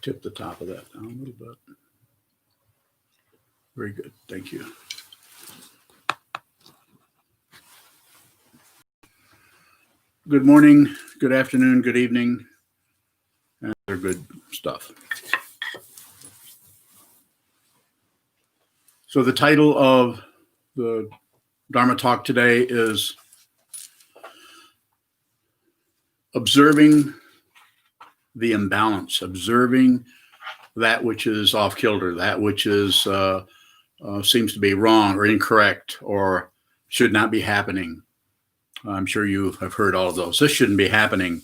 tip the top of that down a little bit. Very good. Thank you. Good morning, good afternoon, good evening, and other good stuff. So the title of the Dharma talk today is Observing the Imbalance, observing that which is off kilter, that which is seems to be wrong or incorrect or should not be happening. I'm sure you have heard all of those. This shouldn't be happening.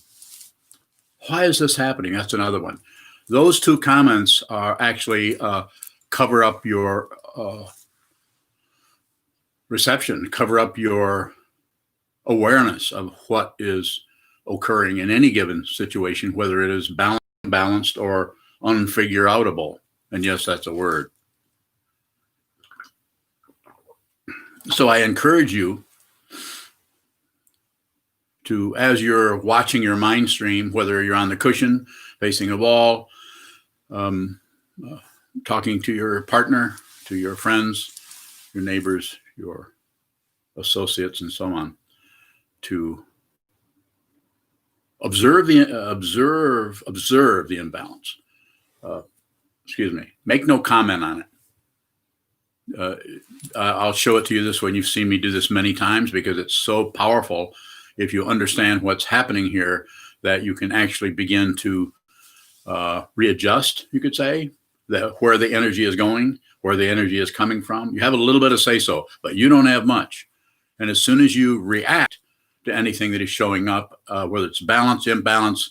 Why is this happening? That's another one. Those two comments are actually cover up your reception, cover up your awareness of what is occurring in any given situation, whether it is balanced or unfigure-outable. And yes, that's a word. So I encourage you to, as you're watching your mind stream, whether you're on the cushion, facing a wall, talking to your partner, to your friends, your neighbors, your associates, and so on, to observe the imbalance. Make no comment on it. I'll show it to you this way. You've seen me do this many times because it's so powerful. If you understand what's happening here, that you can actually begin to readjust, you could say, where the energy is going, where the energy is coming from. You have a little bit of say-so, but you don't have much. And as soon as you react to anything that is showing up, whether it's balance, imbalance,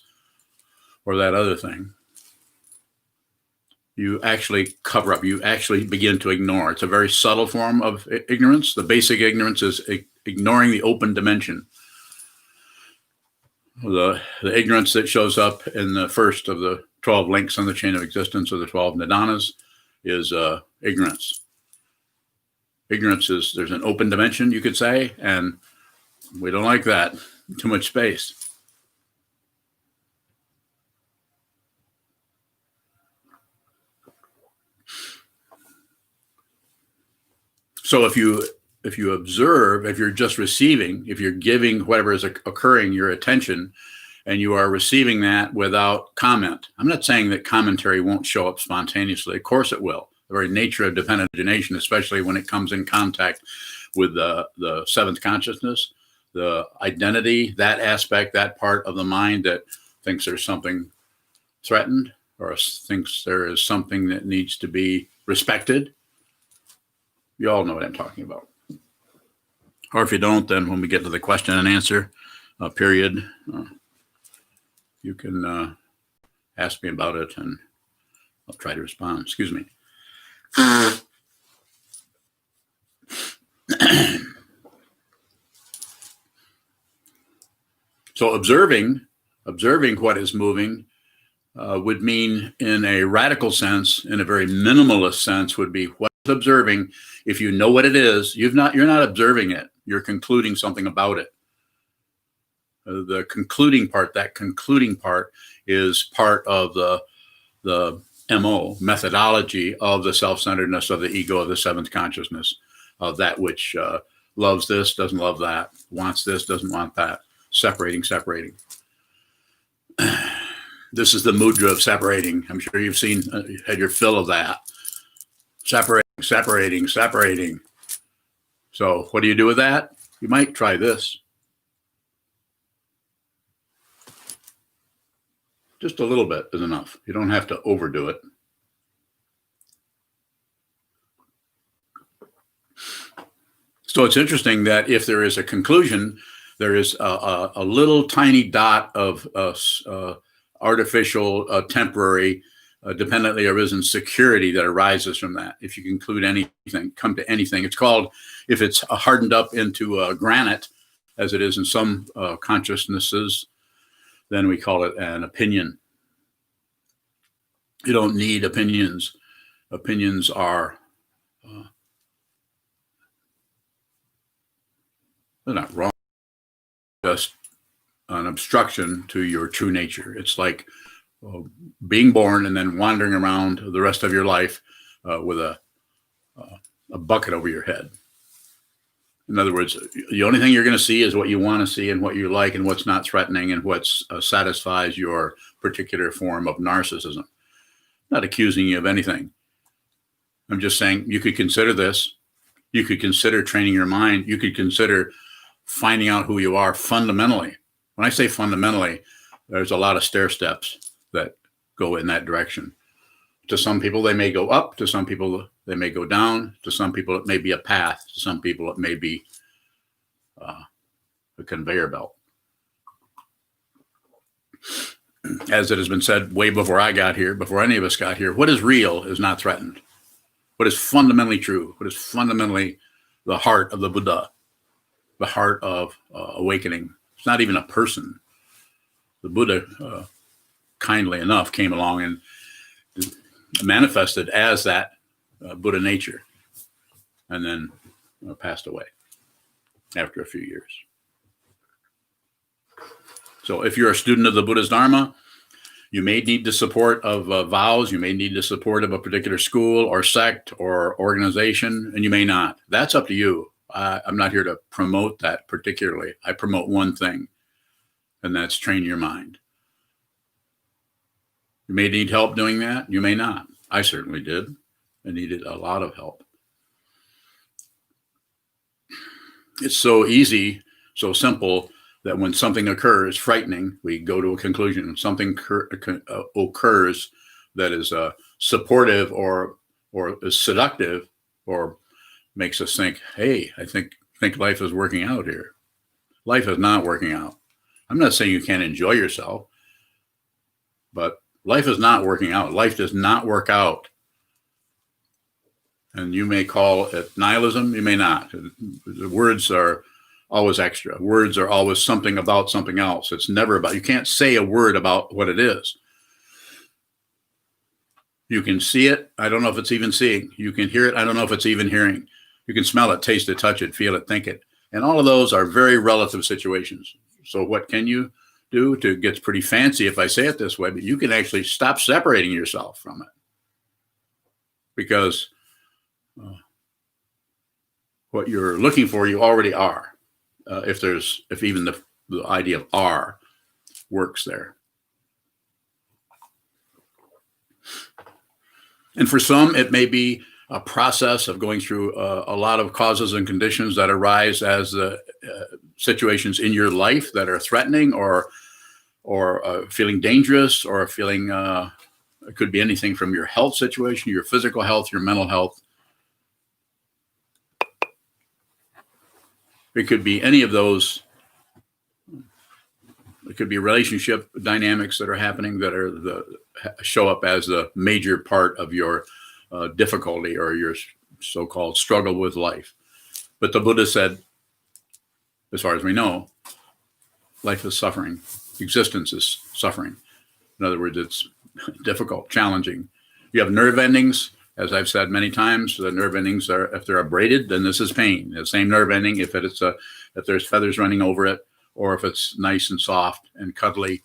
or that other thing, you actually cover up. You actually begin to ignore. It's a very subtle form of ignorance. The basic ignorance is ignoring the open dimension. The ignorance that shows up in the first of the 12 links on the chain of existence, or the 12 nidanas, is ignorance. Ignorance is, there's an open dimension, you could say, and we don't like that. Too much space. So if you observe, if you're just receiving, if you're giving whatever is occurring your attention, and you are receiving that without comment. I'm not saying that commentary won't show up spontaneously. Of course it will. The very nature of dependent origination, especially when it comes in contact with the seventh consciousness, the identity, that aspect, that part of the mind that thinks there's something threatened or thinks there is something that needs to be respected. You all know what I'm talking about. Or if you don't, then when we get to the question and answer period, you can ask me about it and I'll try to respond. Excuse me. So observing what is moving would mean, in a radical sense, in a very minimalist sense, would be what's observing. If you know what it is, you're not observing it. You're concluding something about it. The concluding part, that concluding part, is part of the MO, methodology of the self-centeredness of the ego, of the seventh consciousness, of that which loves this, doesn't love that, wants this, doesn't want that, separating. This is the mudra of separating. I'm sure you've seen, had your fill of that. Separating. So what do you do with that? You might try this. Just a little bit is enough. You don't have to overdo it. So it's interesting that if there is a conclusion, there is a little tiny dot of artificial, temporary, dependently arisen security that arises from that. If you conclude anything, come to anything, it's called, if it's hardened up into granite, as it is in some consciousnesses, then we call it an opinion. You don't need opinions. Opinions are, they're not wrong, just an obstruction to your true nature. It's like being born and then wandering around the rest of your life with a bucket over your head. In other words, the only thing you're going to see is what you want to see and what you like and what's not threatening and what satisfies your particular form of narcissism. Not accusing you of anything. I'm just saying you could consider this. You could consider training your mind. You could consider finding out who you are fundamentally. When I say fundamentally, there's a lot of stair steps that go in that direction. To some people, they may go up. To some people, they may go down. To some people, it may be a path. To some people, it may be a conveyor belt. As it has been said way before I got here, before any of us got here, what is real is not threatened. What is fundamentally true, what is fundamentally the heart of the Buddha, the heart of awakening. It's not even a person. The Buddha, kindly enough, came along and manifested as that Buddha nature, and then passed away after a few years. So if you're a student of the Buddha's Dharma, you may need the support of vows, you may need the support of a particular school or sect or organization, and you may not. That's up to you. I'm not here to promote that particularly. I promote one thing, and that's train your mind. You may need help doing that. You may not. I certainly did. I needed a lot of help. It's so easy, so simple, that when something occurs frightening, we go to a conclusion. Something occurs that is supportive or is seductive or makes us think, hey, I think life is working out here. Life is not working out. I'm not saying you can't enjoy yourself, but life is not working out. Life does not work out. And you may call it nihilism, you may not. The words are always extra. Words are always something about something else. It's never about, you can't say a word about what it is. You can see it. I don't know if it's even seeing. You can hear it. I don't know if it's even hearing. You can smell it, taste it, touch it, feel it, think it. And all of those are very relative situations. So what can you do? To get pretty fancy if I say it this way, but you can actually stop separating yourself from it. Because what you're looking for, you already are. If even the idea of are works there. And for some, it may be a process of going through a lot of causes and conditions that arise as situations in your life that are threatening or feeling dangerous or feeling, it could be anything from your health situation, your physical health, your mental health. It could be any of those. It could be relationship dynamics that are happening that show up as the major part of your difficulty or your so-called struggle with life. But the Buddha said, as far as we know, life is suffering. Existence is suffering. In other words, it's difficult, challenging. You have nerve endings. As I've said many times, the nerve endings are, if they're abraded, then this is pain. The same nerve ending, if there's feathers running over it, or if it's nice and soft and cuddly.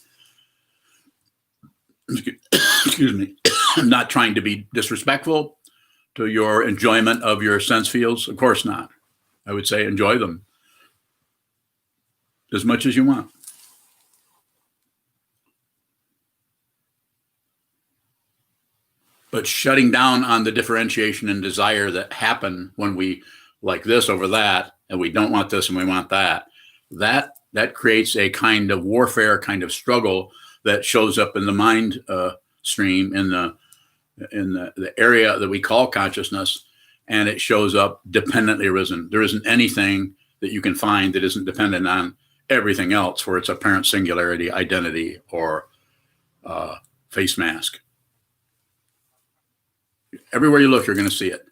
Excuse me. I'm not trying to be disrespectful to your enjoyment of your sense fields. Of course not. I would say enjoy them as much as you want. But shutting down on the differentiation and desire that happen when we like this over that, and we don't want this and we want that, that creates a kind of warfare, kind of struggle that shows up in the mind stream, in the area that we call consciousness, and it shows up dependently arisen. There isn't anything that you can find that isn't dependent on everything else for its apparent singularity, identity, or face mask. Everywhere you look, you're going to see it.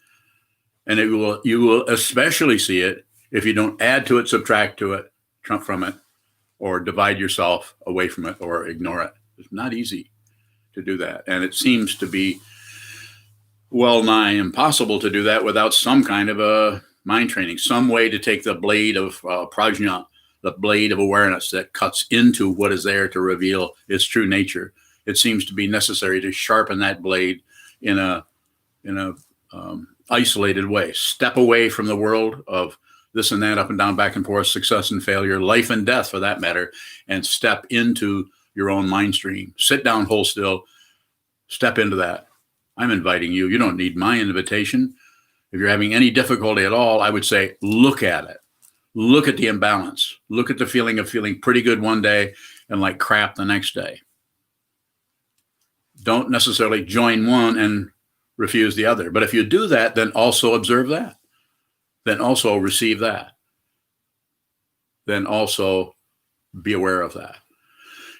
And you will especially see it if you don't add to it, subtract to it, from it, or divide yourself away from it or ignore it. It's not easy to do that. And it seems to be well nigh impossible to do that without some kind of a mind training, some way to take the blade of prajna, the blade of awareness that cuts into what is there to reveal its true nature, it seems to be necessary to sharpen that blade in a isolated way. Step away from the world of this and that, up and down, back and forth, success and failure, life and death for that matter, and step into your own mind stream. Sit down, hold still, step into that. I'm inviting you. You don't need my invitation. If you're having any difficulty at all, I would say, look at it. Look at the imbalance. Look at the feeling of feeling pretty good one day and like crap the next day. Don't necessarily join one and refuse the other. But if you do that, then also observe that. Then also receive that. Then also be aware of that.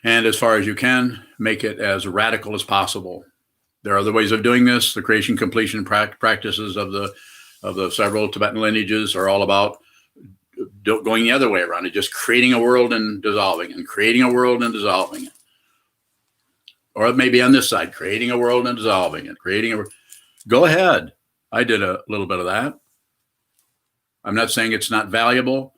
And as far as you can, make it as radical as possible. There are other ways of doing this. The creation completion practices of the several Tibetan lineages are all about going the other way around it, just creating a world and dissolving, and creating a world and dissolving it. Or it may be on this side, creating a world and dissolving it, go ahead. I did a little bit of that. I'm not saying it's not valuable,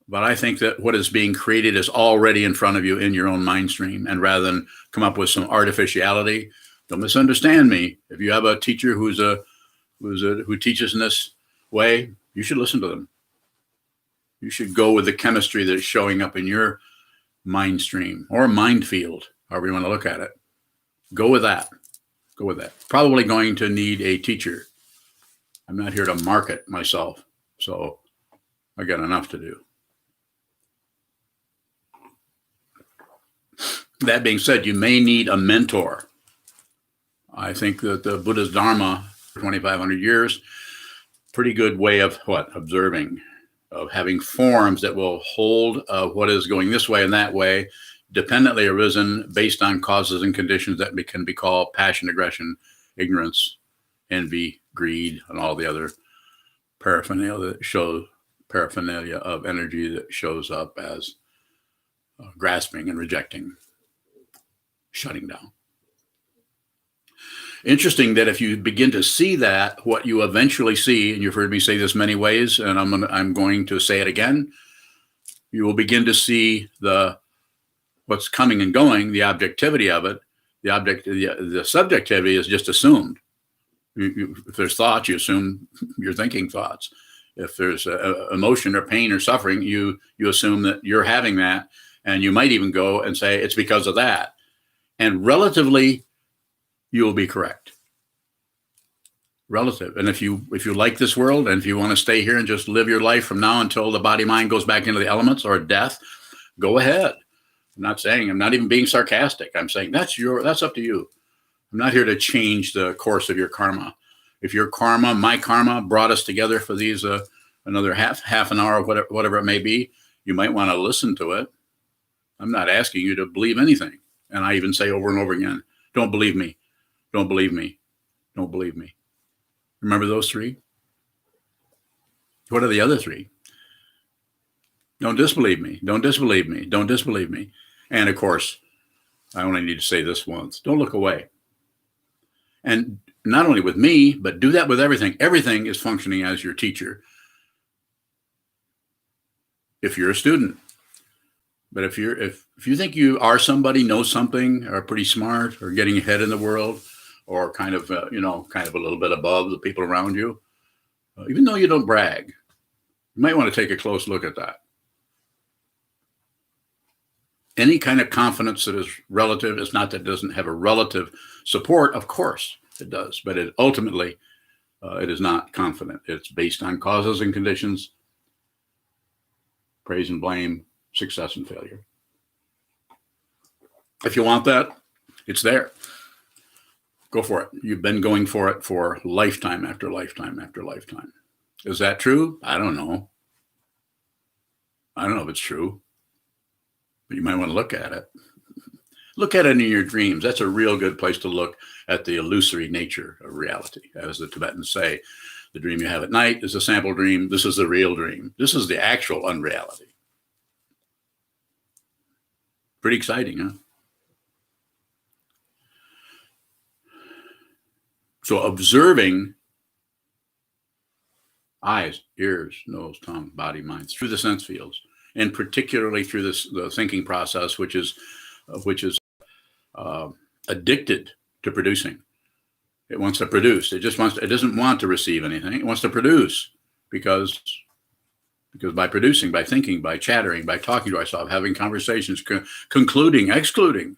but I think that what is being created is already in front of you in your own mind stream. And rather than come up with some artificiality, don't misunderstand me. If you have a teacher who teaches in this way, you should listen to them. You should go with the chemistry that's showing up in your mind stream or mind field, however you want to look at it. Go with that. Go with that. Probably going to need a teacher. I'm not here to market myself, so I got enough to do. That being said, you may need a mentor. I think that the Buddha's Dharma, 2,500 years, pretty good way of observing, of having forms that will hold what is going this way and that way, dependently arisen based on causes and conditions that can be called passion, aggression, ignorance, envy, greed, and all the other paraphernalia of energy that shows up as grasping and rejecting, shutting down. Interesting that if you begin to see that, what you eventually see, and you've heard me say this many ways, and I'm going to say it again, you will begin to see what's coming and going, the objectivity of it. The subjectivity is just assumed. If there's thoughts, you assume you're thinking thoughts. If there's emotion or pain or suffering, you assume that you're having that, and you might even go and say it's because of that. And relatively, you will be correct. Relative. And if you like this world, and if you want to stay here and just live your life from now until the body mind goes back into the elements or death, go ahead. I'm not even being sarcastic. I'm saying that's up to you. I'm not here to change the course of your karma. If your karma, my karma, brought us together for these another half an hour, whatever it may be, you might want to listen to it. I'm not asking you to believe anything. And I even say over and over again, don't believe me. Don't believe me. Don't believe me. Remember those three? What are the other three? Don't disbelieve me. Don't disbelieve me. Don't disbelieve me. And of course, I only need to say this once. Don't look away. And not only with me, but do that with everything. Everything is functioning as your teacher. If you're a student. But if you think you are somebody, know something, are pretty smart, or getting ahead in the world, or kind of a little bit above the people around you, even though you don't brag, you might want to take a close look at that. Any kind of confidence that is relative, it's not that it doesn't have a relative support, of course it does, but it ultimately, it is not confident. It's based on causes and conditions, praise and blame, success and failure. If you want that, it's there. Go for it. You've been going for it for lifetime after lifetime after lifetime. Is that true? I don't know. I don't know if it's true, but you might want to look at it. Look at it in your dreams. That's a real good place to look at the illusory nature of reality. As the Tibetans say, the dream you have at night is a sample dream. This is the real dream. This is the actual unreality. Pretty exciting, huh? So observing eyes, ears, nose, tongue, body, mind, through the sense fields, and particularly through the thinking process, which is addicted to producing. It wants to produce. It doesn't want to receive anything. It wants to produce because by producing, by thinking, by chattering, by talking to ourselves, having conversations, concluding, excluding.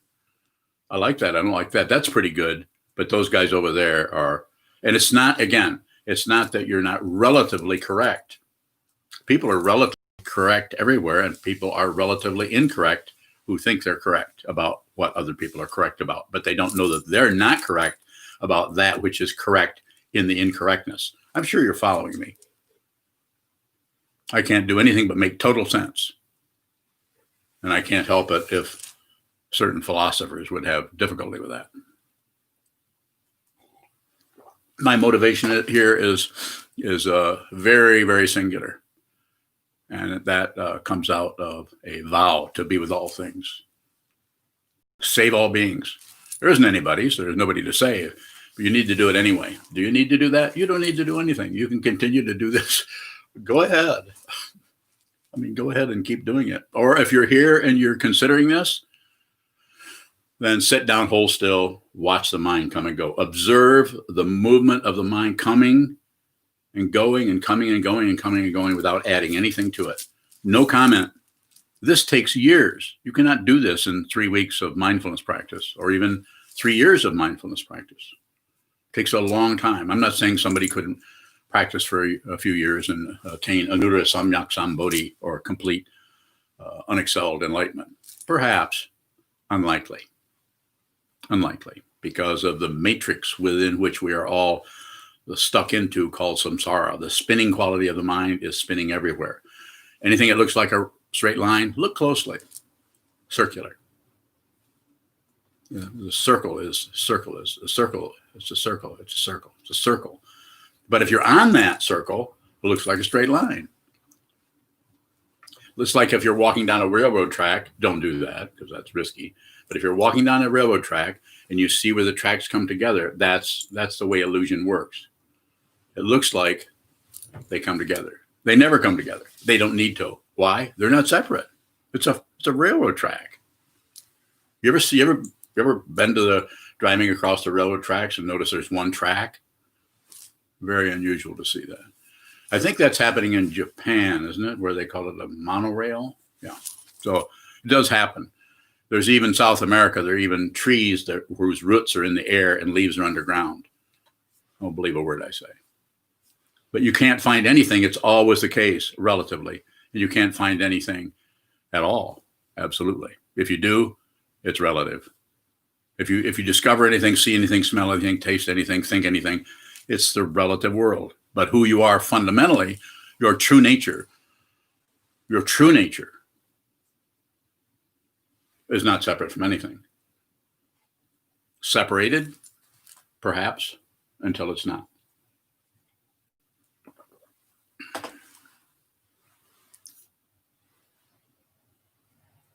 I like that. I don't like that. That's pretty good. But those guys over there are, and it's not that you're not relatively correct. People are relatively correct everywhere, and people are relatively incorrect who think they're correct about what other people are correct about, but they don't know that they're not correct about that which is correct in the incorrectness. I'm sure you're following me. I can't do anything but make total sense. And I can't help it if certain philosophers would have difficulty with that. My motivation here is very, very singular. And that comes out of a vow to be with all things. Save all beings. There isn't anybody, so there's nobody to save. But you need to do it anyway. Do you need to do that? You don't need to do anything. You can continue to do this. Go ahead. I mean, go ahead and keep doing it. Or if you're here and you're considering this, then sit down, hold still, watch the mind come and go. Observe the movement of the mind coming and going and coming and going and coming and going without adding anything to it. No comment. This takes years. You cannot do this in 3 weeks of mindfulness practice or even 3 years of mindfulness practice. It takes a long time. I'm not saying somebody couldn't practice for a few years and attain anuttara samyak sambodhi or complete unexcelled enlightenment. Perhaps. Unlikely. Unlikely, because of the matrix within which we are all stuck into called samsara. The spinning quality of the mind is spinning everywhere. Anything that looks like a straight line, look closely. Circular. Yeah, the circle is a circle. It's a circle. It's a circle. It's a circle. But if you're on that circle, it looks like a straight line. Looks like if you're walking down a railroad track, don't do that because that's risky. But if you're walking down a railroad track and you see where the tracks come together, that's the way illusion works. It looks like they come together. They never come together. They don't need to. Why? They're not separate. It's a railroad track. You ever been to the driving across the railroad tracks and notice there's one track? Very unusual to see that. I think that's happening in Japan, isn't it? Where they call it a monorail. Yeah. So it does happen. There's even South America, there are even trees whose roots are in the air and leaves are underground. Don't believe a word I say. But you can't find anything. It's always the case, relatively. And you can't find anything at all. Absolutely. If you do, it's relative. If you discover anything, see anything, smell anything, taste anything, think anything, it's the relative world. But who you are fundamentally, your true nature is not separate from anything. Separated, perhaps, until it's not.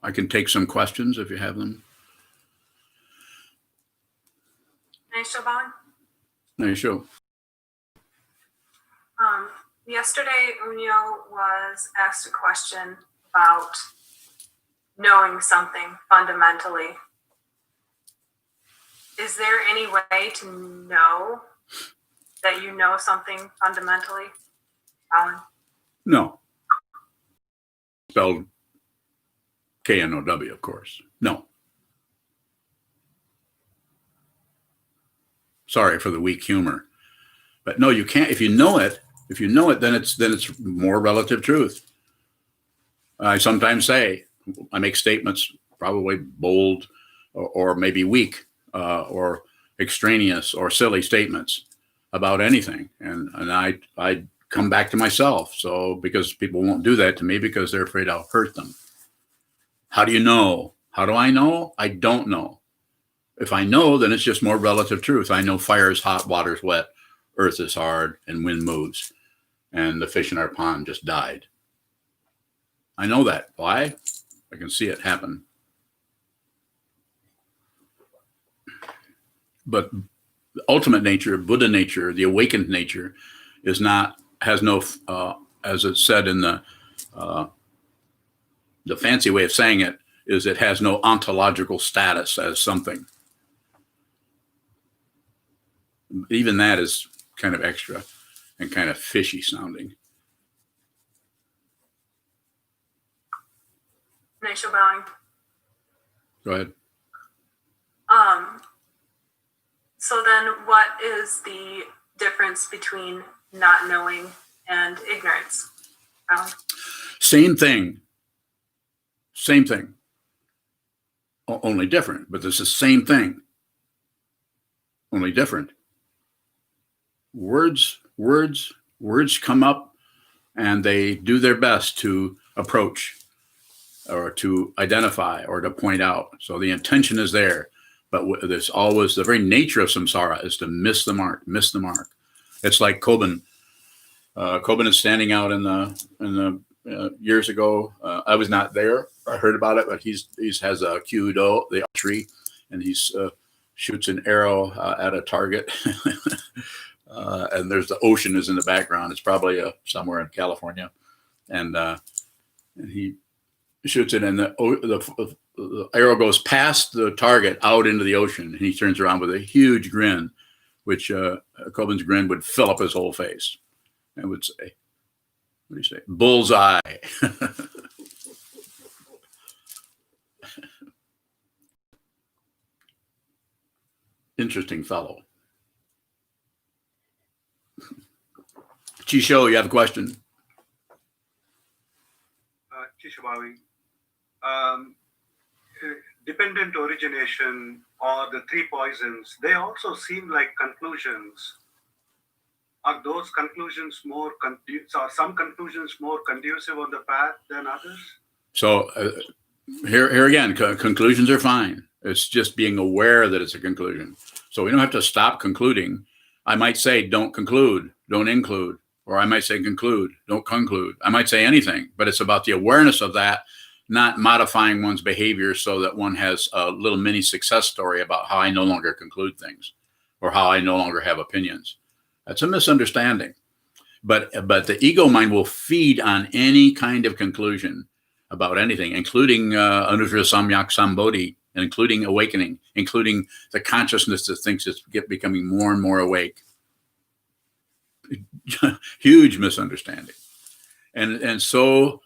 I can take some questions if you have them. Nice show, Bowen. Nice show. Yesterday, Unyo was asked a question about knowing something fundamentally. Is there any way to know that you know something fundamentally, Alan? No. Spelled K-N-O-W, of course. No. Sorry for the weak humor. But no, you can't. If you know it, then it's more relative truth. I sometimes say, I make statements probably bold or maybe weak or extraneous or silly statements about anything. And I come back to myself. So because people won't do that to me because they're afraid I'll hurt them. How do you know? How do I know? I don't know. If I know, then it's just more relative truth. I know fire is hot, water's wet, earth is hard, and wind moves. And the fish in our pond just died. I know that. Why? I can see it happen. But the ultimate nature, Buddha nature, the awakened nature, has no, as it's said in the fancy way of saying it, is it has no ontological status as something. Even that is kind of extra and kind of fishy sounding. Nisha bowing. Go ahead. So then what is the difference between not knowing and ignorance? Same thing. Same thing. Only different, but it's the same thing. Only different. Words come up and they do their best to approach or to identify or to point out. So the intention is there, but there's always the very nature of samsara is to miss the mark. It's like Kobun. Kobun is standing out in the years ago. I was not there. I heard about it, but he has a kyudo, the archery, and he's shoots an arrow at a target. And there's the ocean is in the background. It's probably somewhere in California, and he shoots it, and the arrow goes past the target out into the ocean, and he turns around with a huge grin, which Kobun's grin would fill up his whole face, and would say, "What do you say? Bullseye." Interesting fellow. Chisho, you have a question? Chishabawi. Dependent origination or the three poisons, they also seem like conclusions. Are those conclusions more are some conclusions more conducive on the path than others? So here again, conclusions are fine. It's just being aware that it's a conclusion. So we don't have to stop concluding. I might say, don't conclude, don't include, or I might say conclude, don't conclude. I might say anything, but it's about the awareness of that, not modifying one's behavior so that one has a little mini success story about how I no longer conclude things or how I no longer have opinions. That's a misunderstanding. But the ego mind will feed on any kind of conclusion about anything, including Anuttara Samyak Sambodhi, including awakening, including the consciousness that thinks it's becoming more and more awake. Huge misunderstanding. And so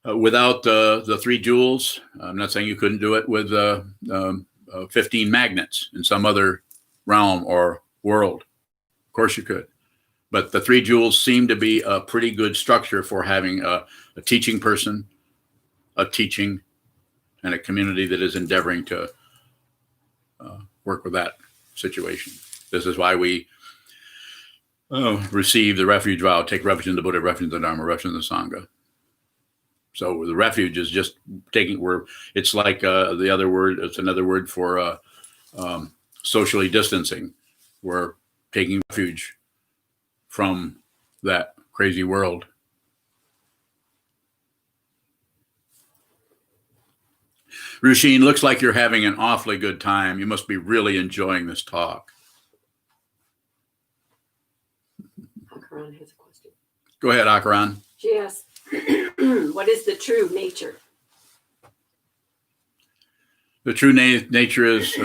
without the three jewels, I'm not saying you couldn't do it with 15 magnets in some other realm or world. Of course you could. But the three jewels seem to be a pretty good structure for having a teaching person, a teaching, and a community that is endeavoring to work with that situation. This is why we receive the refuge vow, take refuge in the Buddha, refuge in the Dharma, refuge in the Sangha. So the refuge is just it's like the other word, it's another word for socially distancing. We're taking refuge from that crazy world. Rushin, looks like you're having an awfully good time. You must be really enjoying this talk. Akaran has a question. Go ahead, Akaran. She asks, what is the true nature? The true nature is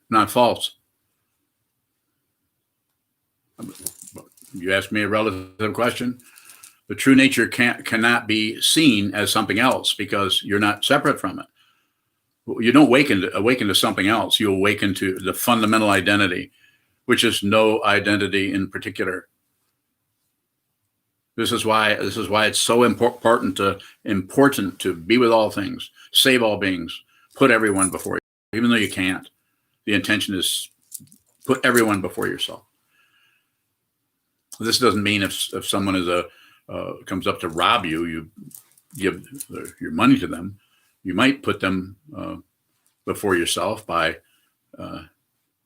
not false. You asked me a relative question. The true nature cannot be seen as something else because you're not separate from it. You don't awaken to something else. You awaken to the fundamental identity, which is no identity in particular. This is why it's so important to be with all things, save all beings, put everyone before you, even though you can't. The intention is put everyone before yourself. This doesn't mean if someone comes up to rob you, you give your money to them. You might put them before yourself by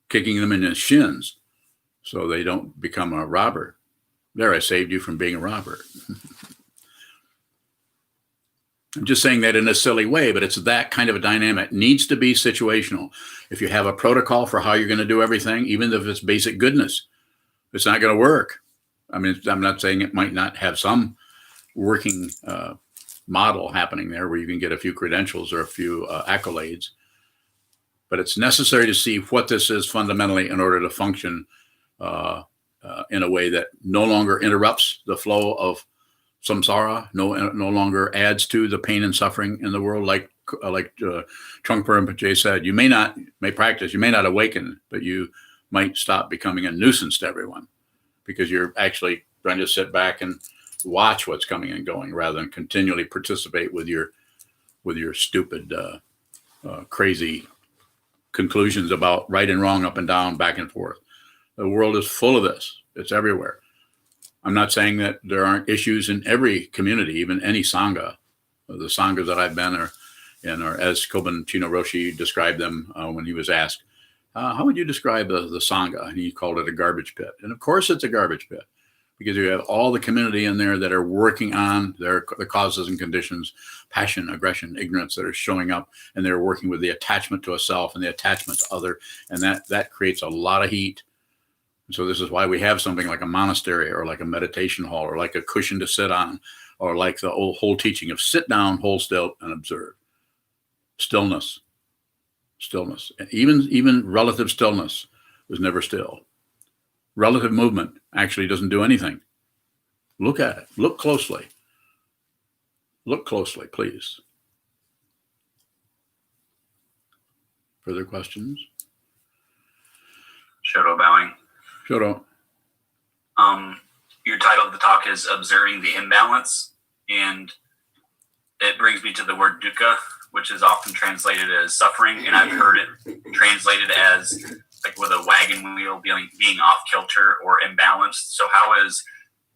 kicking them in the shins so they don't become a robber. There, I saved you from being a robber. I'm just saying that in a silly way, but it's that kind of a dynamic. It needs to be situational. If you have a protocol for how you're going to do everything, even if it's basic goodness, it's not going to work. I mean, I'm not saying it might not have some working model happening there where you can get a few credentials or a few accolades. But it's necessary to see what this is fundamentally in order to function in a way that no longer interrupts the flow of samsara, no longer adds to the pain and suffering in the world. Like Trungpa Rinpoche said, you may practice, you may not awaken, but you might stop becoming a nuisance to everyone because you're actually trying to sit back and watch what's coming and going rather than continually participate with your stupid, crazy conclusions about right and wrong, up and down, back and forth. The world is full of this. It's everywhere. I'm not saying that there aren't issues in every community, even any Sangha. The Sanghas that I've been are as Kobun Chino Roshi described them when he was asked, how would you describe the Sangha? And he called it a garbage pit. And of course it's a garbage pit because you have all the community in there that are working on the causes and conditions, passion, aggression, ignorance that are showing up, and they're working with the attachment to a self and the attachment to other, and that creates a lot of heat. So this is why we have something like a monastery or like a meditation hall or like a cushion to sit on or like the whole teaching of sit down, hold still, and observe. Stillness. Even relative stillness is never still. Relative movement actually doesn't do anything. Look at it. Look closely. Look closely, please. Further questions? Shoto bowing. Shoto. Your title of the talk is Observing the Imbalance, and it brings me to the word dukkha, which is often translated as suffering, and I've heard it translated as like with a wagon wheel being off kilter or imbalanced. So how is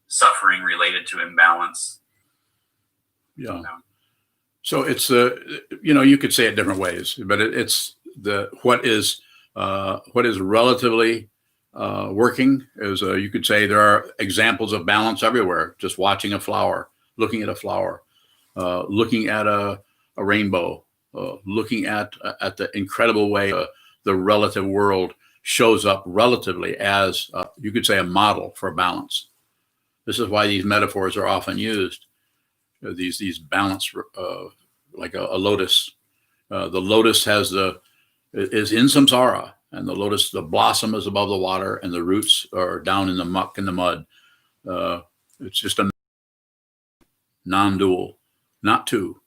suffering related to imbalance? Yeah. So it's you could say it different ways, but it's what is relatively working is you could say there are examples of balance everywhere. Just watching a flower, looking at a flower, looking at a rainbow, looking at the incredible way the relative world shows up relatively as you could say a model for balance. This is why these metaphors are often used. These balance like a lotus. The lotus is in samsara, and the lotus, the blossom is above the water, and the roots are down in the muck and the mud. It's just a non-dual, not two.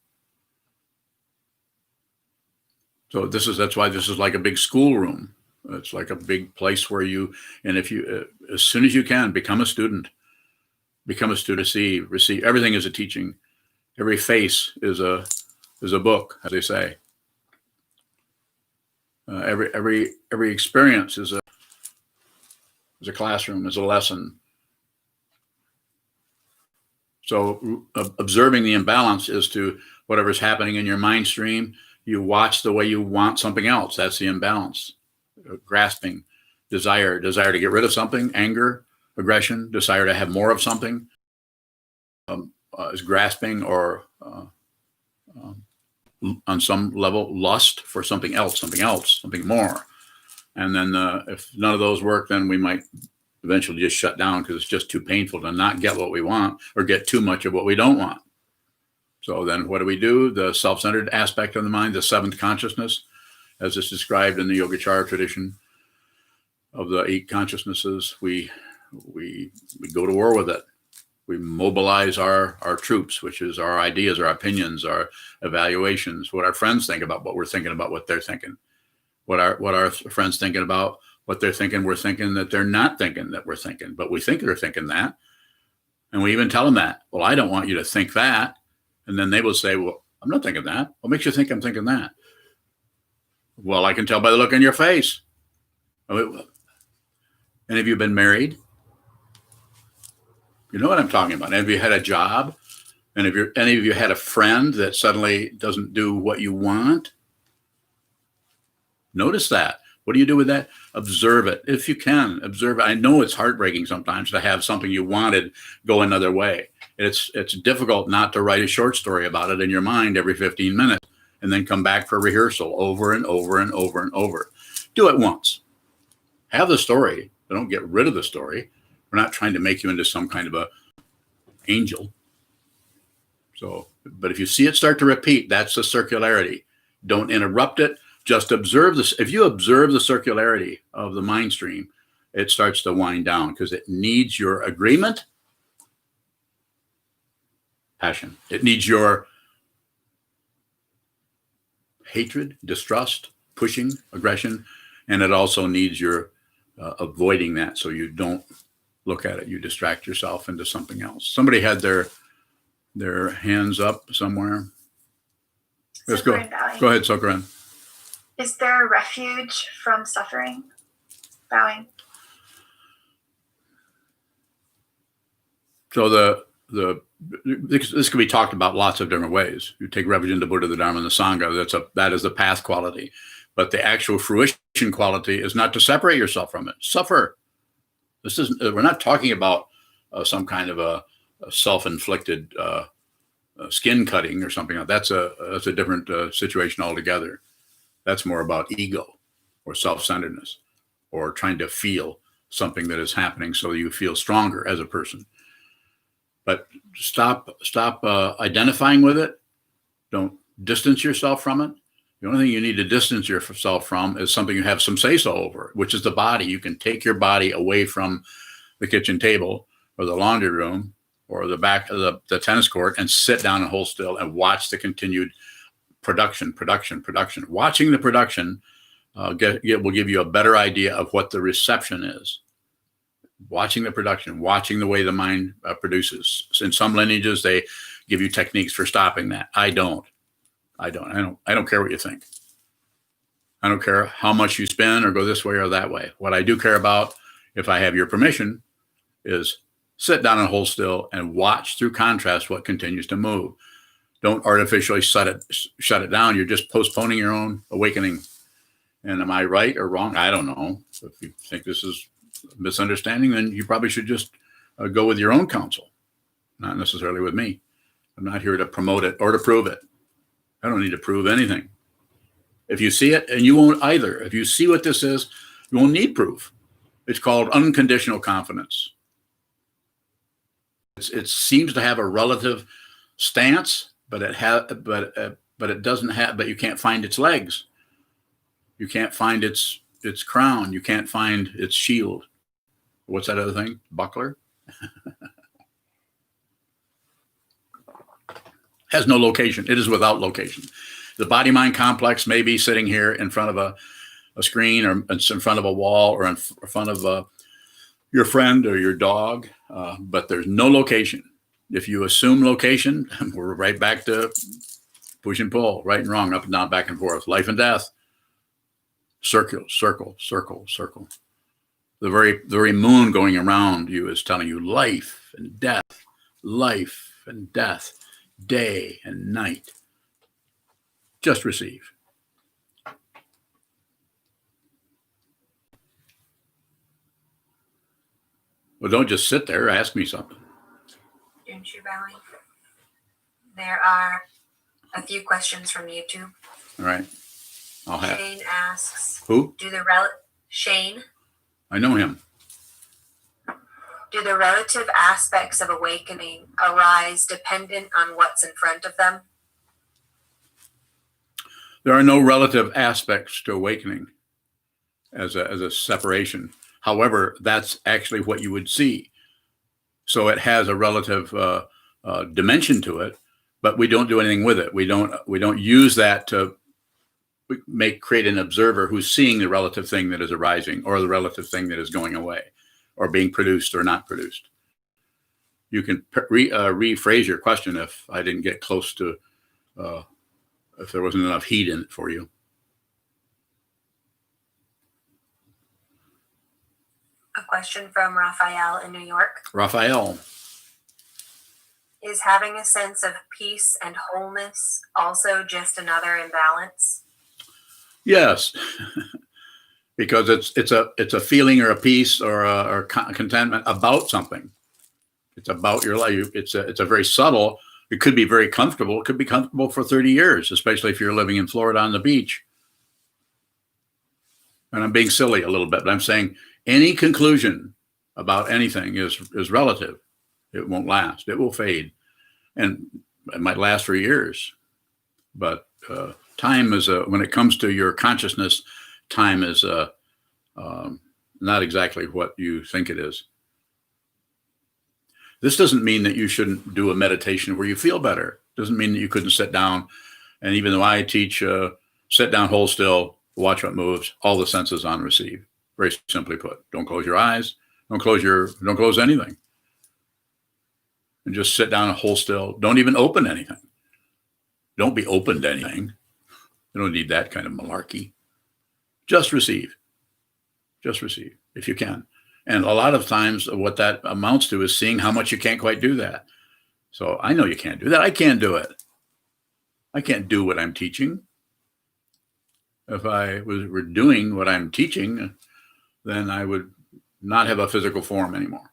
So that's why this is like a big schoolroom. It's like a big place where if you, as soon as you can, become a student, receive. Everything is a teaching. Every face is a book, as they say. Every experience is a classroom, is a lesson. So observing the imbalance is to whatever's happening in your mind stream. You watch the way you want something else. That's the imbalance. Grasping, desire to get rid of something, anger, aggression, desire to have more of something is grasping, or on some level, lust for something else, something more. And then if none of those work, then we might eventually just shut down because it's just too painful to not get what we want or get too much of what we don't want. So then what do? The self-centered aspect of the mind, the seventh consciousness, as is described in the Yogacara tradition of the 8 consciousnesses, we go to war with it. We mobilize our troops, which is our ideas, our opinions, our evaluations, what our friends think about what we're thinking about, what they're thinking, what our friends thinking about, what they're thinking, we're thinking that they're not thinking that we're thinking, but we think they're thinking that. And we even tell them that, well, I don't want you to think that. And then they will say, well, I'm not thinking that. What makes you think I'm thinking that? Well, I can tell by the look on your face. And have you been married? You know what I'm talking about. Have you had a job? And have any of you had a friend that suddenly doesn't do what you want? Notice that. What do you do with that? Observe it. If you can, observe it. I know it's heartbreaking sometimes to have something you wanted go another way. It's difficult not to write a short story about it in your mind every 15 minutes and then come back for rehearsal over and over and over and over. Do it once. Have the story. Don't get rid of the story. We're not trying to make you into some kind of a angel. So, but if you see it start to repeat, that's the circularity. Don't interrupt it. Just observe this. If you observe the circularity of the mind stream, it starts to wind down because it needs your agreement, passion. It needs your hatred, distrust, pushing, aggression, and it also needs your avoiding that so you don't look at it. You distract yourself into something else. Somebody had their hands up somewhere. Let's go. Go ahead, Sokuzan. Is there a refuge from suffering? Bowing. So this could be talked about lots of different ways. You take refuge in the Buddha, the Dharma, and the Sangha. That is the path quality. But the actual fruition quality is not to separate yourself from it. Suffer. We're not talking about some kind of a self-inflicted skin cutting or something. That's a different situation altogether. That's more about ego or self-centeredness or trying to feel something that is happening so you feel stronger as a person. But stop identifying with it. Don't distance yourself from it. The only thing you need to distance yourself from is something you have some say-so over, which is the body. You can take your body away from the kitchen table or the laundry room or the back of the tennis court and sit down and hold still and watch the continued production. Watching the production will give you a better idea of what the reception is. Watching the production, watching the way the mind produces. In some lineages, they give you techniques for stopping that. I don't care what you think. I don't care how much you spend or go this way or that way. What I do care about, if I have your permission, is sit down and hold still and watch through contrast what continues to move. Don't artificially shut it down. You're just postponing your own awakening. And am I right or wrong? I don't know. If you think this is a misunderstanding, then you probably should just go with your own counsel, not necessarily with me. I'm not here to promote it or to prove it. I don't need to prove anything. If you see it, and you won't either. If you see what this is, you won't need proof. It's called unconditional confidence. It seems to have a relative stance, but it doesn't have. But you can't find its legs. You can't find its crown. You can't find its shield. What's that other thing? Buckler. Has no location. It is without location. The body-mind complex may be sitting here in front of a screen or in front of a wall or in front of your friend or your dog, but there's no location. If you assume location, we're right back to push and pull, right and wrong, up and down, back and forth, life and death, circle. The very moon going around you is telling you life and death, day and night. Just receive. Well, don't just sit there. Ask me something. Junchu Valley. There are a few questions from YouTube. All right. I'll have. Shane asks, Who? Shane. I know him. Do the relative aspects of awakening arise dependent on what's in front of them? There are no relative aspects to awakening as a separation. However, that's actually what you would see. So it has a relative dimension to it, but we don't do anything with it. We don't use that to create an observer who's seeing the relative thing that is arising or the relative thing that is going away or being produced or not produced. You can rephrase your question if I didn't get close to, if there wasn't enough heat in it for you. A question from Raphael in New York. Raphael. Is having a sense of peace and wholeness also just another imbalance? Yes, because it's a feeling or a peace or a contentment about something. It's about your life. It's a very subtle. It could be very comfortable. It could be comfortable for 30 years, especially if you're living in Florida on the beach. And I'm being silly a little bit, but I'm saying any conclusion about anything is relative. It won't last. It will fade. And It might last for years, but time is when it comes to your consciousness, time is not exactly what you think it is. This doesn't mean that you shouldn't do a meditation where you feel better. Doesn't mean that you couldn't sit down. And even though I teach sit down, hold still, watch what moves, all the senses on receive. Very simply put, don't close your eyes, don't close anything. And just sit down and hold still. Don't even open anything. Don't be open to anything. You don't need that kind of malarkey. Just receive. Just receive if you can. And a lot of times what that amounts to is seeing how much you can't quite do that. So I know you can't do that. I can't do it. I can't do what I'm teaching. If I were doing what I'm teaching, then I would not have a physical form anymore.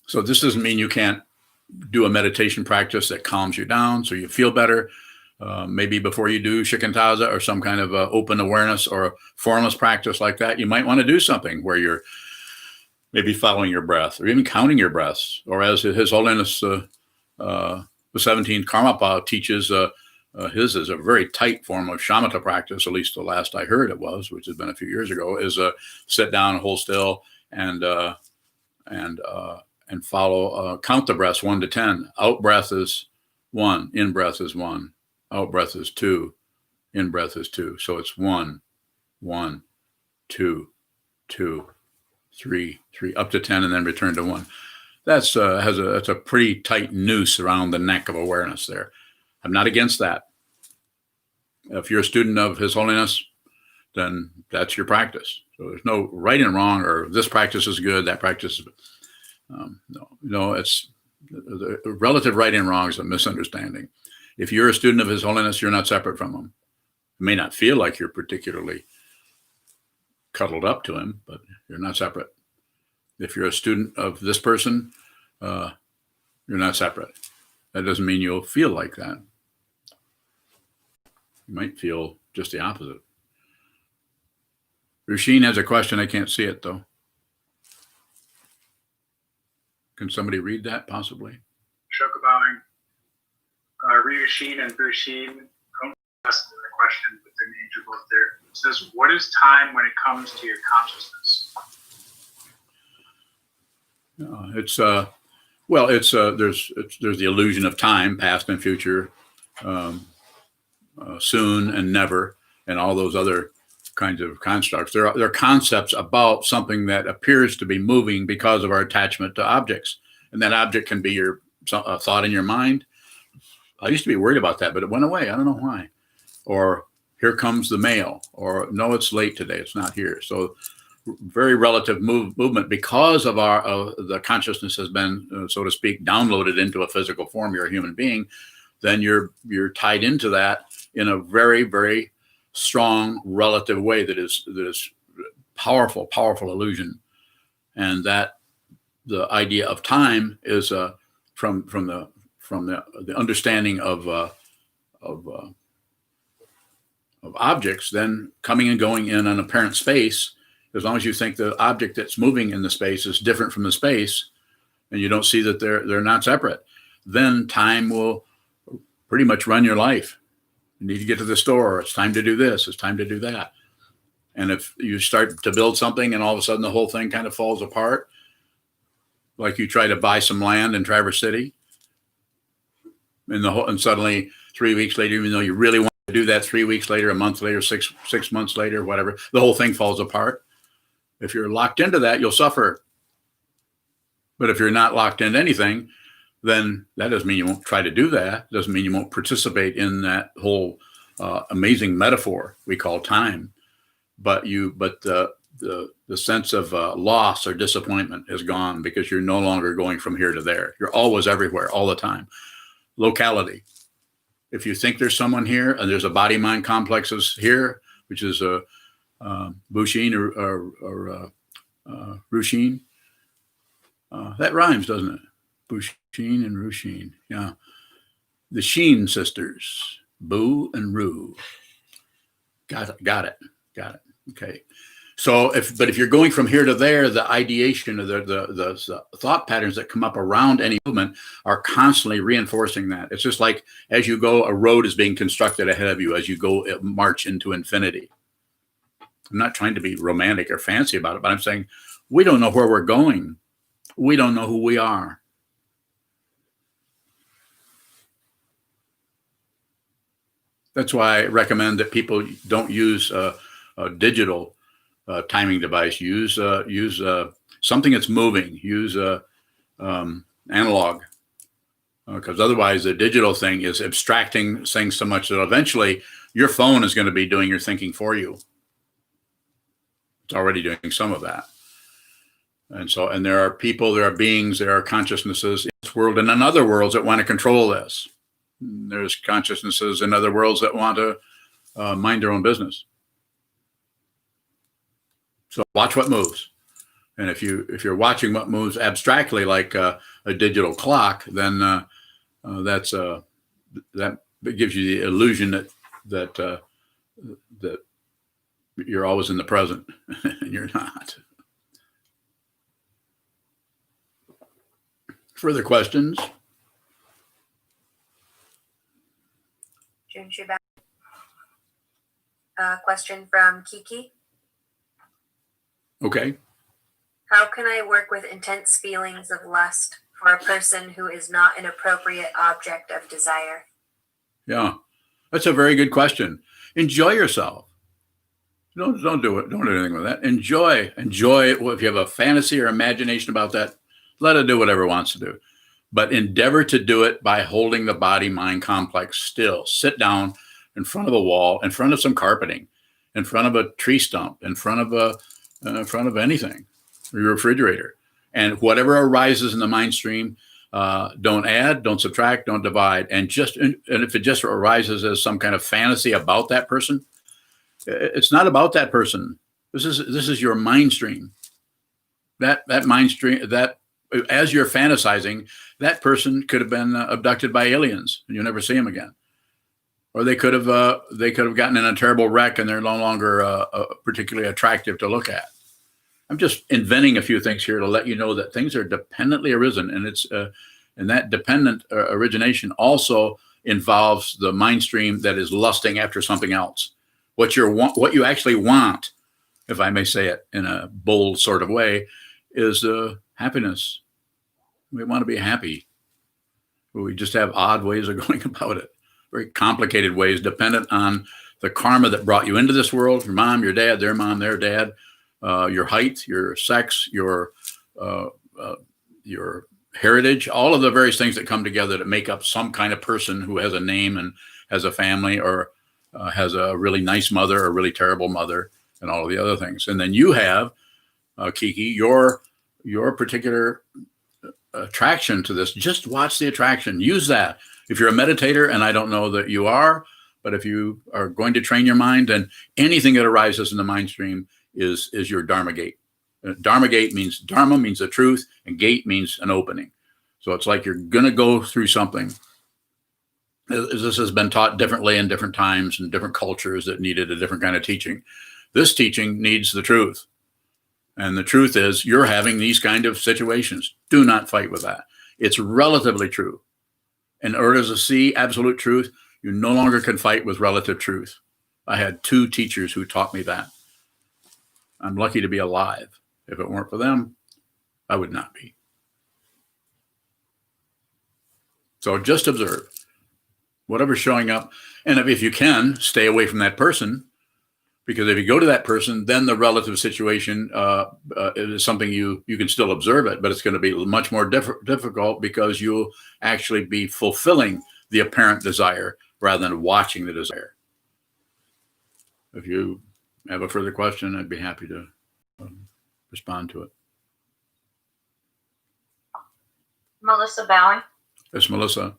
So this doesn't mean you can't do a meditation practice that calms you down so you feel better. Maybe before you do shikantaza or some kind of open awareness or a formless practice like that, you might want to do something where you're maybe following your breath or even counting your breaths. Or as His Holiness the 17th Karmapa teaches, his is a very tight form of shamatha practice, at least the last I heard it was, which has been a few years ago, is sit down, hold still, and follow, count the breaths 1 to 10. Out breath is 1, in breath is 1. Out breath is 2, in breath is 2. So it's 1, 1, 2, 2, 3, 3, up to 10, and then return to 1. That's that's a pretty tight noose around the neck of awareness there. I'm not against that. If you're a student of His Holiness, then that's your practice. So there's no right and wrong, or this practice is good, that practice is no. It's the relative right and wrong is a misunderstanding. If you're a student of His Holiness, you're not separate from Him. It may not feel like you're particularly cuddled up to Him, but you're not separate. If you're a student of this person, you're not separate. That doesn't mean you'll feel like that. You might feel just the opposite. Rusheen has a question. I can't see it, though. Can somebody read that, possibly? Shokubowing. Ryushin and Bushin don't ask the question, but their names are both there. It says, what is time when it comes to your consciousness? There's the illusion of time, past and future, soon and never, and all those other kinds of constructs. They're concepts about something that appears to be moving because of our attachment to objects, and that object can be a thought in your mind. I used to be worried about that, but it went away. I don't know why. Or here comes the mail, or no, it's late today. It's not here. So very relative movement because of the consciousness has been, so to speak, downloaded into a physical form. You're a human being. Then you're tied into that in a very, very strong relative way that is powerful illusion. And that the idea of time is from the understanding of objects, then coming and going in an apparent space. As long as you think the object that's moving in the space is different from the space, and you don't see that they're not separate, then time will pretty much run your life. You need to get to the store. It's time to do this. It's time to do that. And if you start to build something and all of a sudden the whole thing kind of falls apart, like you try to buy some land in Traverse City, and suddenly 3 weeks later, even though you really want to do that, 3 weeks later, a month later, six months later, whatever, the whole thing falls apart. If you're locked into that, you'll suffer. But if you're not locked into anything, then that doesn't mean you won't try to do that. It doesn't mean you won't participate in that whole amazing metaphor we call time. But the sense of loss or disappointment is gone because you're no longer going from here to there. You're always everywhere, all the time. Locality. If you think there's someone here and there's a body-mind complexes here, which is Bushin or Rushin. That rhymes, doesn't it? Bushin and Rushin. Yeah. The Sheen sisters, Bu and Ru. Got it. Okay. So if you're going from here to there, the ideation or the thought patterns that come up around any movement are constantly reinforcing that. It's just like as you go, a road is being constructed ahead of you as you go march into infinity. I'm not trying to be romantic or fancy about it, but I'm saying we don't know where we're going. We don't know who we are. That's why I recommend that people don't use a digital timing device. Use something that's moving. Use analog, because otherwise the digital thing is abstracting things so much that eventually your phone is going to be doing your thinking for you. It's already doing some of that. And there are people, there are beings, there are consciousnesses in this world and in other worlds that want to control this. There's consciousnesses in other worlds that want to mind their own business. So watch what moves. And if you're watching what moves abstractly, like a digital clock, then that gives you the illusion that you're always in the present, and you're not. Further questions? Question from Kiki. Okay. How can I work with intense feelings of lust for a person who is not an appropriate object of desire? Yeah, that's a very good question. Enjoy yourself. Don't do it. Don't do anything with that. Enjoy. If you have a fantasy or imagination about that, let it do whatever it wants to do. But endeavor to do it by holding the body-mind complex still. Sit down in front of a wall, in front of some carpeting, in front of a tree stump, in front of anything, or your refrigerator. And whatever arises in the mind stream, don't add, don't subtract, don't divide. And if it just arises as some kind of fantasy about that person, it's not about that person. This is your mind stream. That mind stream, that as you're fantasizing, that person could have been abducted by aliens and you'll never see him again. Or they could have gotten in a terrible wreck and they're no longer particularly attractive to look at. I'm just inventing a few things here to let you know that things are dependently arisen, and and that dependent origination also involves the mind stream that is lusting after something else. What you actually want, if I may say it in a bold sort of way, is happiness. We want to be happy. We just have odd ways of going about it. Very complicated ways, dependent on the karma that brought you into this world. Your mom, your dad, their mom, their dad, your height, your sex, your heritage, all of the various things that come together to make up some kind of person who has a name and has a family, or has a really nice mother or a really terrible mother, and all of the other things. And then you have, Kiki, your particular attraction to this. Just watch the attraction. Use that. If you're a meditator, and I don't know that you are, but if you are going to train your mind, then anything that arises in the mind stream is your Dharma Gate. Dharma Gate means, Dharma means the truth, and gate means an opening. So it's like you're going to go through something. This has been taught differently in different times and different cultures that needed a different kind of teaching. This teaching needs the truth. And the truth is, you're having these kind of situations. Do not fight with that. It's relatively true. In order to see absolute truth, you no longer can fight with relative truth. I had 2 teachers who taught me that. I'm lucky to be alive. If it weren't for them, I would not be. So just observe whatever's showing up. And if you can, stay away from that person, because if you go to that person, then the relative situation is something you can still observe it, but it's going to be much more difficult, because you'll actually be fulfilling the apparent desire rather than watching the desire. If you have a further question, I'd be happy to respond to it. Melissa bowing. Yes, Melissa.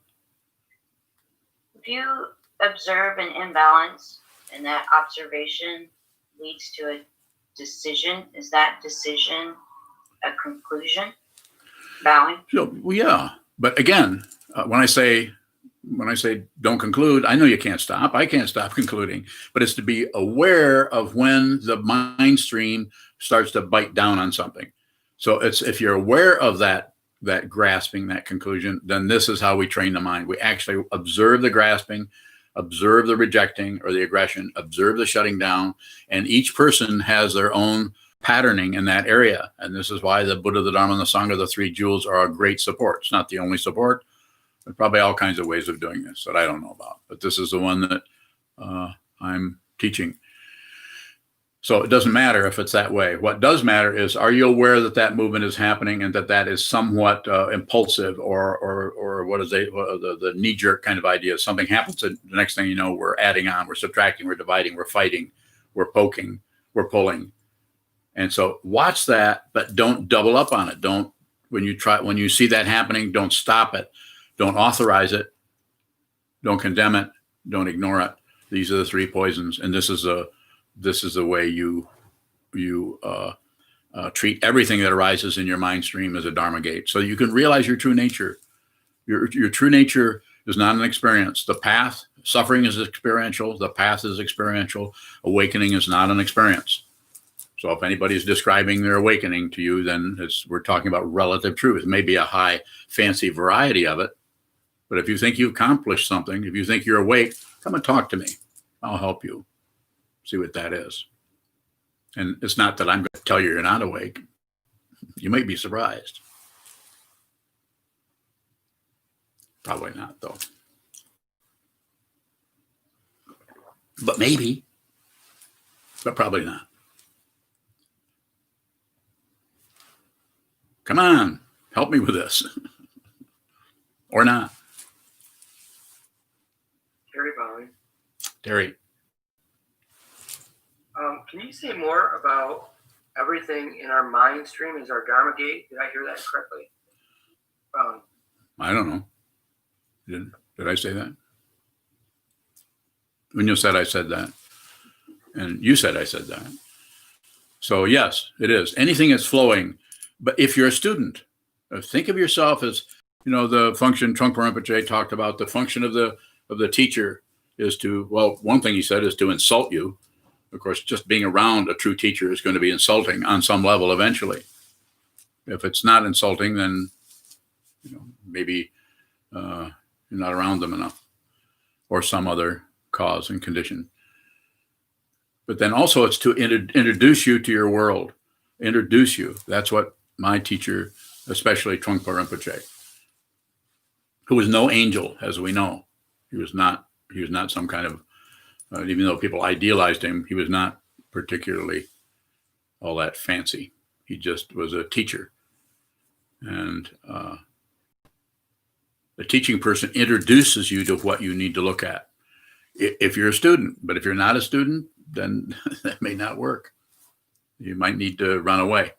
If you observe an imbalance and that observation leads to a decision, is that decision a conclusion? Bowing. So, well, yeah. But again, when I say when I say don't conclude, I know you can't stop. I can't stop concluding, but it's to be aware of when the mind stream starts to bite down on something. So it's, if you're aware of that grasping, that conclusion, then this is how we train the mind. We actually observe the grasping, observe the rejecting or the aggression, observe the shutting down, and each person has their own patterning in that area. And this is why the Buddha, the Dharma, and the Sangha, the three jewels, are a great support. It's not the only support. There's probably all kinds of ways of doing this that I don't know about, but this is the one that I'm teaching. So it doesn't matter if it's that way. What does matter is, are you aware that that movement is happening and that is somewhat impulsive or what is the knee-jerk kind of idea? Something happens and the next thing you know, we're adding on, we're subtracting, we're dividing, we're fighting, we're poking, we're pulling. And so watch that, but don't double up on it. Don't, when you see that happening, don't stop it. Don't authorize it. Don't condemn it. Don't ignore it. These are the three poisons. And this is the way you treat everything that arises in your mind stream as a Dharma gate. So you can realize your true nature. Your true nature is not an experience. The path, suffering is experiential. The path is experiential. Awakening is not an experience. So if anybody's describing their awakening to you, then we're talking about relative truth. It may be a high, fancy variety of it. But if you think you've accomplished something, if you think you're awake, come and talk to me. I'll help you see what that is. And it's not that I'm going to tell you you're not awake. You might be surprised. Probably not, though. But maybe. But probably not. Come on, help me with this. Or not. Terry Bowie. Terry. Can you say more about everything in our mind stream is our Dharma gate? Did I hear that correctly? I don't know. Did I say that? When you said I said that, and you said I said that. So yes, it is. Anything that's flowing. But if you're a student, think of yourself as, the function Trungpa Rinpoche talked about. The function of the teacher is to, well, one thing he said is to insult you. Of course, just being around a true teacher is going to be insulting on some level eventually. If it's not insulting, then maybe you're not around them enough, or some other cause and condition. But then also it's to introduce you to your world, introduce you. That's what my teacher, especially Trungpa Rinpoche, who was no angel, as we know. He was not some kind of, even though people idealized him, he was not particularly all that fancy. He just was a teacher. And the teaching person introduces you to what you need to look at. If you're a student, but if you're not a student, then that may not work. You might need to run away.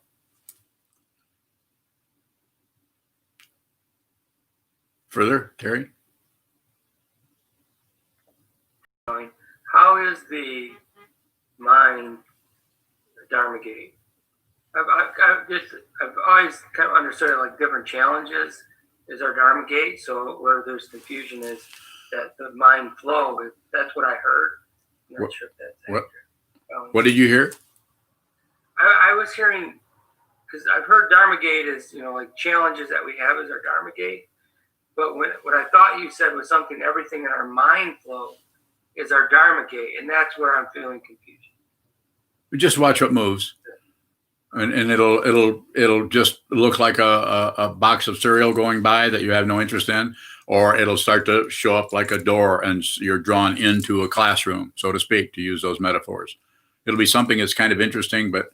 Further, Terry? How is the mind Dharma gate? I've always kind of understood it like different challenges is our Dharma gate. So where there's confusion is that the mind flow. That's what I heard. I'm not sure if that's accurate. What did you hear? I was hearing, because I've heard Dharma gate is, like challenges that we have is our Dharma gate. But what I thought you said was something, everything in our mind flow is our Dharma gate. And that's where I'm feeling confusion. Just watch what moves. And it'll just look like a box of cereal going by that you have no interest in, or it'll start to show up like a door and you're drawn into a classroom, so to speak, to use those metaphors. It'll be something that's kind of interesting, but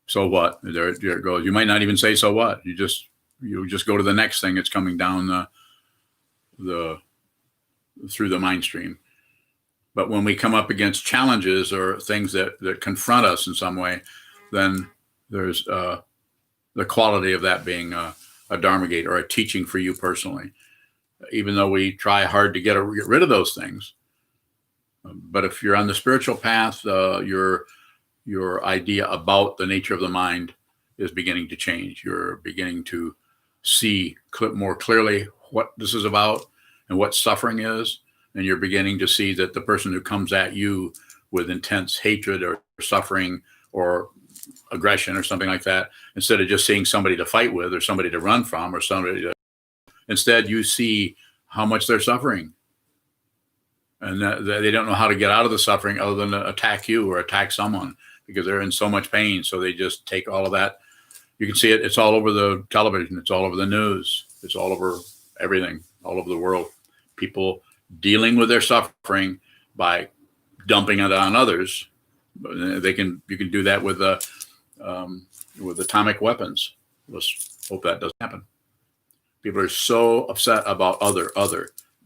so what? There it goes. You might not even say so what. You just go to the next thing that's coming down through the mind stream. But when we come up against challenges or things that confront us in some way, then there's the quality of that being a Dharma gate or a teaching for you personally. Even though we try hard to get rid of those things. But if you're on the spiritual path, your idea about the nature of the mind is beginning to change. You're beginning to see more clearly what this is about. and what suffering is, and you're beginning to see that the person who comes at you with intense hatred or suffering or aggression or something like that, instead of just seeing somebody to fight with or somebody to run from or somebody to, instead you see how much they're suffering. And that they don't know how to get out of the suffering other than to attack you or attack someone because they're in so much pain. So they just take all of that. You can see it. It's all over the television. It's all over the news. It's all over everything, all over the world. People dealing with their suffering by dumping it on others. You can do that with atomic weapons. Let's hope that doesn't happen. People are so upset about other,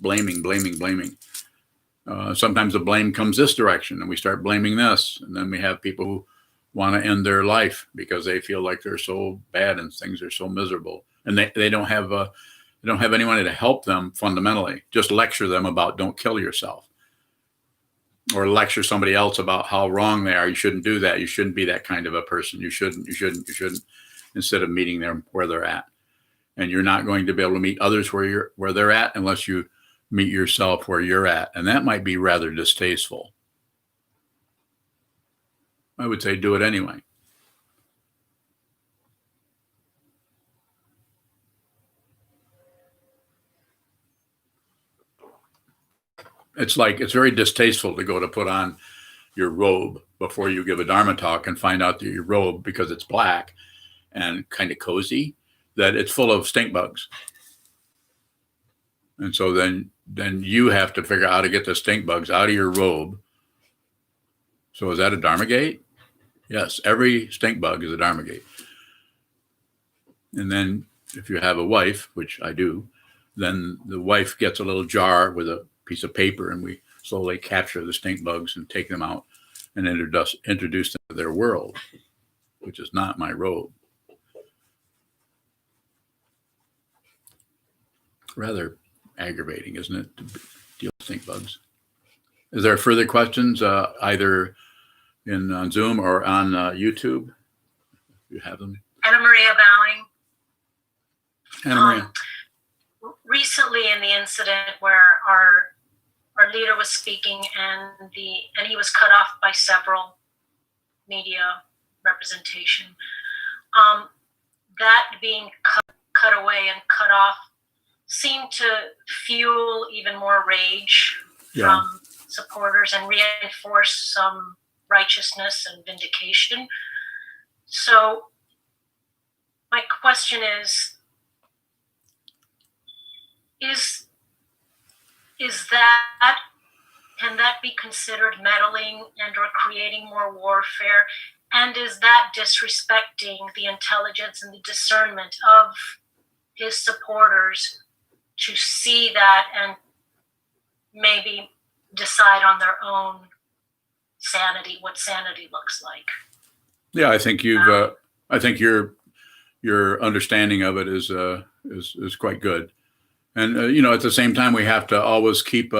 blaming. Sometimes the blame comes this direction and we start blaming this. And then we have people who want to end their life because they feel like they're so bad and things are so miserable. And they don't have anyone to help them fundamentally. Just lecture them about don't kill yourself. Or lecture somebody else about how wrong they are. You shouldn't do that. You shouldn't be that kind of a person. You shouldn't. Instead of meeting them where they're at. And you're not going to be able to meet others where they're at unless you meet yourself where you're at. And that might be rather distasteful. I would say do it anyway. It's very distasteful to go to put on your robe before you give a Dharma talk and find out that your robe, because it's black and kind of cozy, that it's full of stink bugs. And so then you have to figure out how to get the stink bugs out of your robe. So is that a Dharma Gate? Yes, every stink bug is a Dharma Gate. And then if you have a wife, which I do, then the wife gets a little jar with a piece of paper and we slowly capture the stink bugs and take them out and introduce them to their world, which is not my robe. Rather aggravating, isn't it, to deal with stink bugs? Is there further questions, either on Zoom or on YouTube? You have them. Anna Maria bowing. Anna Maria. Recently, in the incident where our leader was speaking and he was cut off by several media representation, that being cut away and cut off seemed to fuel even more rage from supporters and reinforce some righteousness and vindication. So my question is that, can that be considered meddling and or creating more warfare? And is that disrespecting the intelligence and the discernment of his supporters to see that and maybe decide on their own sanity, what sanity looks like? Yeah, I think I think your understanding of it is quite good. And at the same time, we have to always keep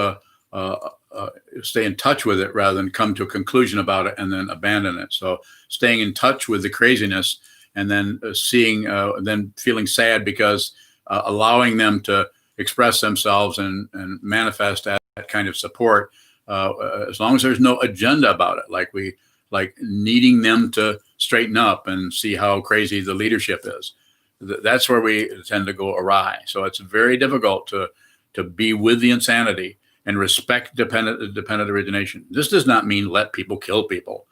stay in touch with it rather than come to a conclusion about it and then abandon it. So staying in touch with the craziness and then then feeling sad because allowing them to express themselves and manifest that kind of support, as long as there's no agenda about it, like needing them to straighten up and see how crazy the leadership is. That's where we tend to go awry. So it's very difficult to be with the insanity and respect dependent origination. This does not mean let people kill people.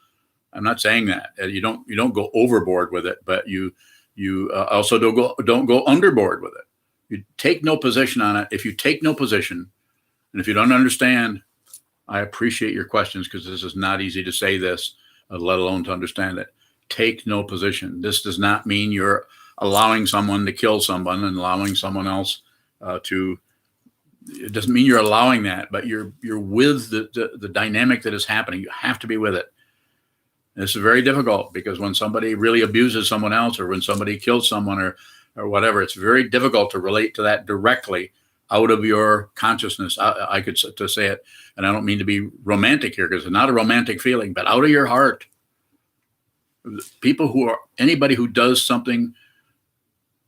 I'm not saying that. You don't go overboard with it, but you also don't go underboard with it. You take no position on it. If you take no position, and if you don't understand, I appreciate your questions because this is not easy to say this, let alone to understand it. Take no position. This does not mean you're allowing someone to kill someone and allowing someone else it doesn't mean you're allowing that, but you're with the dynamic that is happening. You have to be with it. This is very difficult because when somebody really abuses someone else or when somebody kills someone or whatever, it's very difficult to relate to that directly out of your consciousness. I could to say it, and I don't mean to be romantic here because it's not a romantic feeling, but out of your heart. Anybody who does something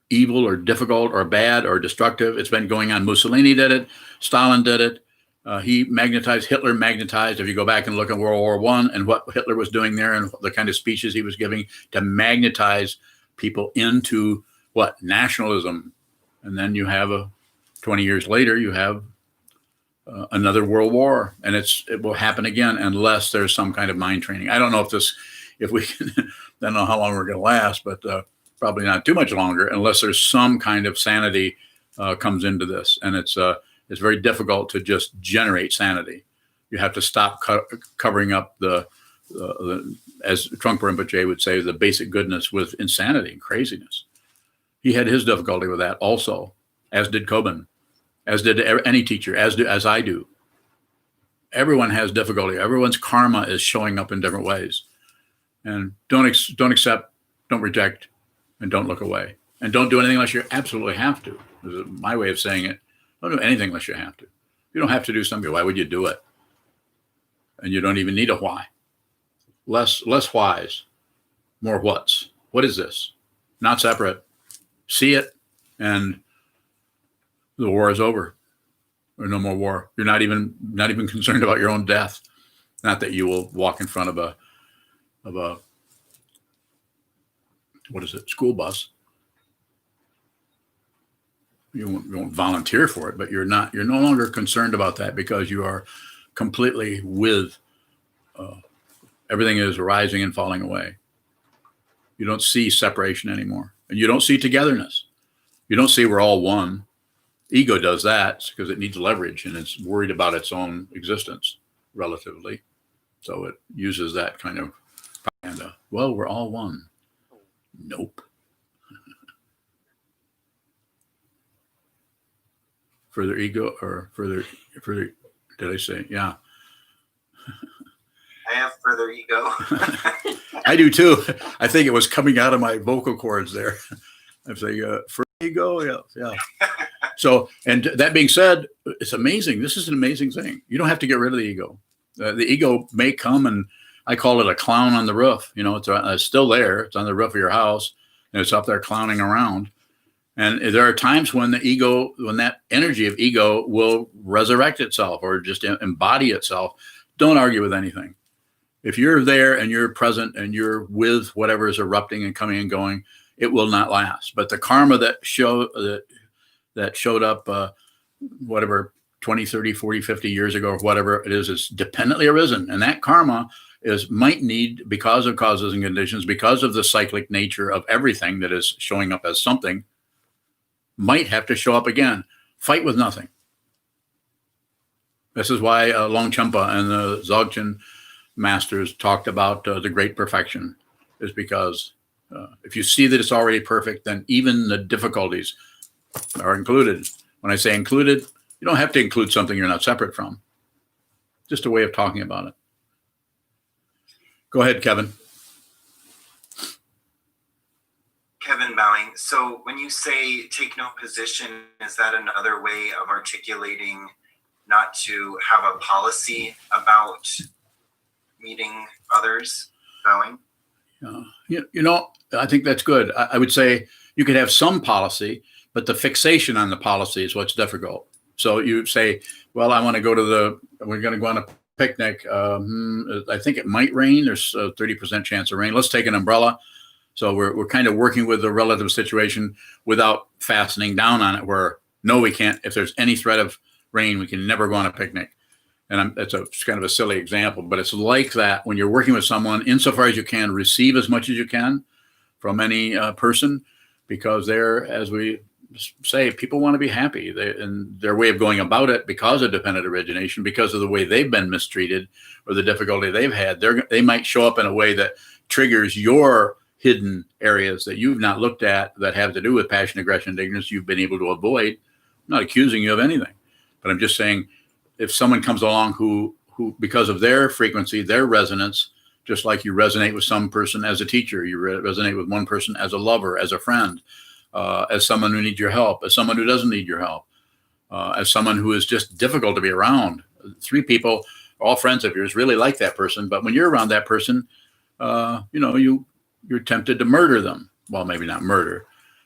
evil or difficult or bad or destructive. It's been going on. Mussolini did it. Stalin did it. He magnetized. Hitler magnetized. If you go back and look at World War I and what Hitler was doing there and the kind of speeches he was giving to magnetize people into what? Nationalism. And then you have 20 years later, you have another world war, and it will happen again unless there's some kind of mind training. I don't know if we can, I don't know how long we're going to last, but probably not too much longer unless there's some kind of sanity comes into this. And it's very difficult to just generate sanity. You have to stop covering up the as Trungpa Rinpoche would say, the basic goodness with insanity and craziness. He had his difficulty with that also, as did Kobun, as did any teacher, as I do. Everyone has difficulty. Everyone's karma is showing up in different ways. And don't accept, don't reject, and don't look away. And don't do anything unless you absolutely have to. This is my way of saying it. Don't do anything unless you have to. You don't have to do something. Why would you do it? And you don't even need a why. Less whys, more whats. What is this? Not separate. See it, and the war is over. There's no more war. You're not even concerned about your own death. Not that you will walk in front of a what is it? School bus. You won't volunteer for it, but you're no longer concerned about that because you are completely with everything is rising and falling away. You don't see separation anymore, and you don't see togetherness. You don't see we're all one. Ego does that because it needs leverage and it's worried about its own existence relatively. So it uses that kind of propaganda. Well, we're all one. Nope. Further ego or further, did I say? Yeah. I have further ego. I do too. I think it was coming out of my vocal cords there. I'm saying, further ego, yeah. So, and that being said, it's amazing. This is an amazing thing. You don't have to get rid of the ego. The ego may come, and I call it a clown on the roof. You know, it's still there. It's on the roof of your house, and it's up there clowning around. And there are times when the ego, when that energy of ego will resurrect itself or just embody itself. Don't argue with anything. If you're there and you're present and you're with whatever is erupting and coming and going, it will not last. But the karma that showed up, whatever, 20, 30, 40, 50 years ago, or whatever it is dependently arisen. And that karma might need, because of causes and conditions, because of the cyclic nature of everything that is showing up as something, might have to show up again. Fight with nothing. This is why Longchenpa and the Dzogchen masters talked about the great perfection, is because if you see that it's already perfect, then even the difficulties are included. When I say included, you don't have to include something you're not separate from. Just a way of talking about it. Go ahead, Kevin. Kevin bowing. So when you say take no position, is that another way of articulating not to have a policy about meeting others? Bowing? You know, I think that's good. I would say you could have some policy, but the fixation on the policy is what's difficult. So you say, well, we're going to go on a picnic. I think it might rain. There's a 30% chance of rain. Let's take an umbrella. So we're kind of working with the relative situation without fastening down on it, where no, we can't. If there's any threat of rain, we can never go on a picnic. And it's kind of a silly example, but it's like that when you're working with someone, insofar as you can, receive as much as you can from any person, because they're, as we say, people want to be happy. And their way of going about it, because of dependent origination, because of the way they've been mistreated or the difficulty they've had, they might show up in a way that triggers your hidden areas that you've not looked at that have to do with passion, aggression, and ignorance you've been able to avoid. I'm not accusing you of anything, but I'm just saying, if someone comes along who because of their frequency, their resonance, just like you resonate with some person as a teacher, you resonate with one person as a lover, as a friend, as someone who needs your help, as someone who doesn't need your help, as someone who is just difficult to be around. 3 people, all friends of yours, really like that person, but when you're around that person, you're tempted to murder them. Well, maybe not murder,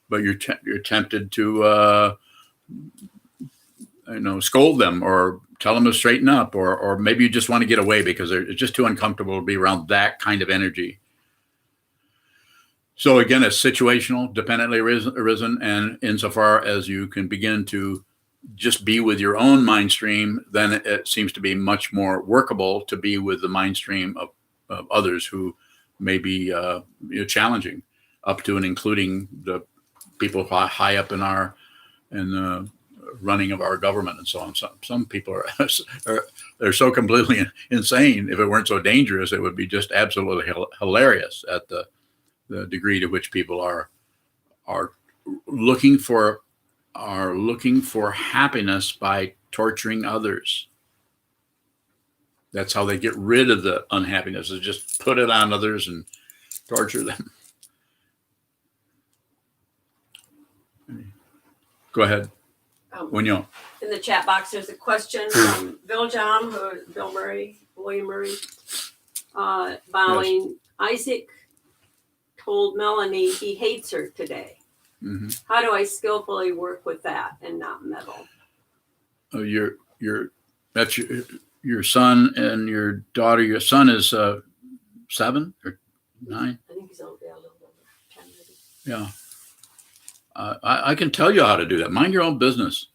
but you're tempted to scold them or tell them to straighten up, or maybe you just want to get away because it's just too uncomfortable to be around that kind of energy. So again, it's situational, dependently arisen, and insofar as you can begin to just be with your own mind stream, then it seems to be much more workable to be with the mind stream of others who may be challenging, up to and including the people high up in the running of our government and so on. Some people they're so completely insane. If it weren't so dangerous, it would be just absolutely hilarious at the degree to which people are looking for happiness by torturing others. That's how they get rid of the unhappiness, is just put it on others and torture them. Go ahead. In the chat box, there's a question from William Murray, bowing. Yes. Isaac told Melanie he hates her today. Mm-hmm. How do I skillfully work with that and not meddle? That's your son and your daughter. Your son is 7 or 9. I think he's a little older. 10 maybe. Yeah. I can tell you how to do that. Mind your own business.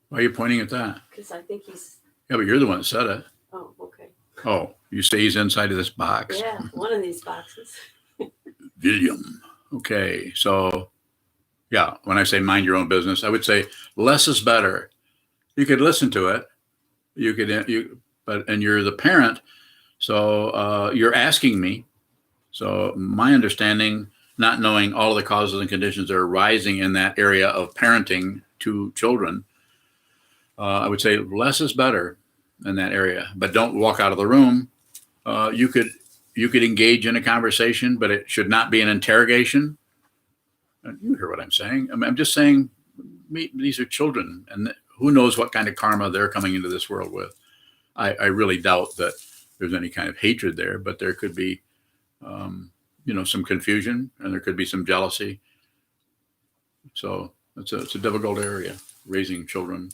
Why are you pointing at that? Because I think he's. Yeah, but you're the one that said it. Oh, okay. Oh, you say he's inside of this box. Yeah, one of these boxes. William. Okay, so yeah, when I say mind your own business, I would say less is better. You could listen to it. And you're the parent, so you're asking me. So my understanding, not knowing all of the causes and conditions that are arising in that area of parenting to children, I would say less is better in that area. But don't walk out of the room. You could engage in a conversation, but it should not be an interrogation. You hear what I'm saying? I'm just saying, these are children, and who knows what kind of karma they're coming into this world with. I really doubt that there's any kind of hatred there, but there could be, some confusion, and there could be some jealousy. So it's a difficult area, raising children.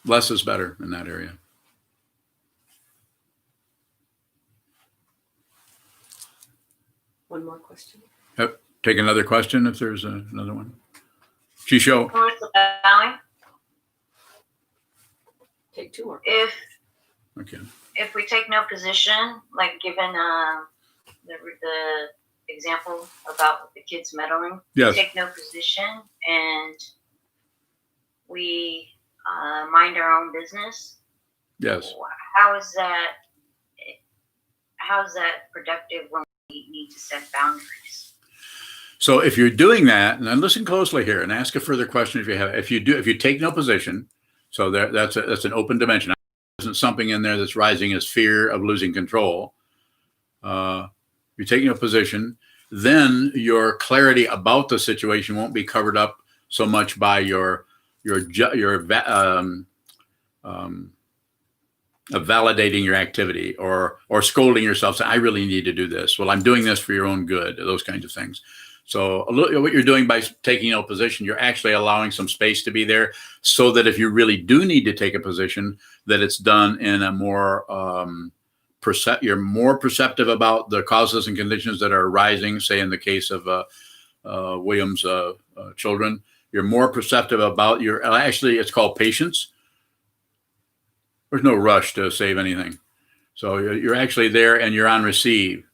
Less is better in that area. One more question. Yep. Take another question if there's another one. Shisho. Take 2 more. If we take no position, like given the example about the kids meddling, yes. We take no position and we mind our own business. Yes. How is that productive when we need to set boundaries? So if you're doing that, and then listen closely here and ask a further question if you have. If you take no position, so that's an open dimension. There isn't something in there that's rising as fear of losing control. You're taking a position, then your clarity about the situation won't be covered up so much by your validating your activity or scolding yourself, saying, I really need to do this. Well, I'm doing this for your own good, those kinds of things. So what you're doing by taking no position, you're actually allowing some space to be there so that if you really do need to take a position, that it's done in a more, you're more perceptive about the causes and conditions that are arising, say in the case of William's children. You're more perceptive about actually, it's called patience. There's no rush to save anything. So you're actually there and you're on receive.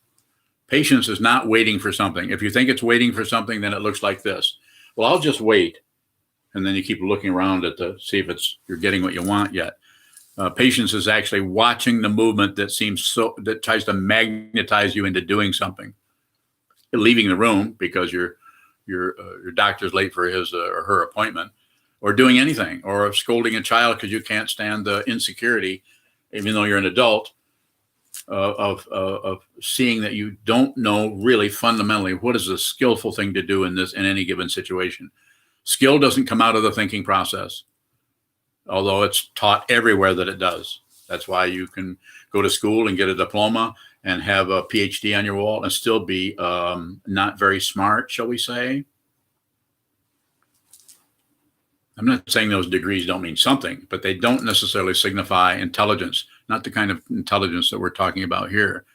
Patience is not waiting for something. If you think it's waiting for something, then it looks like this. Well, I'll just wait. And then you keep looking around to see if you're getting what you want yet. Patience is actually watching the movement that tries to magnetize you into doing something. Leaving the room because your doctor's late for his or her appointment, or doing anything, or scolding a child because you can't stand the insecurity, even though you're an adult, of seeing that you don't know really fundamentally what is the skillful thing to do in any given situation. Skill doesn't come out of the thinking process, although it's taught everywhere that it does. That's why you can go to school and get a diploma and have a PhD on your wall and still be not very smart, shall we say. I'm not saying those degrees don't mean something, but they don't necessarily signify intelligence, not the kind of intelligence that we're talking about here.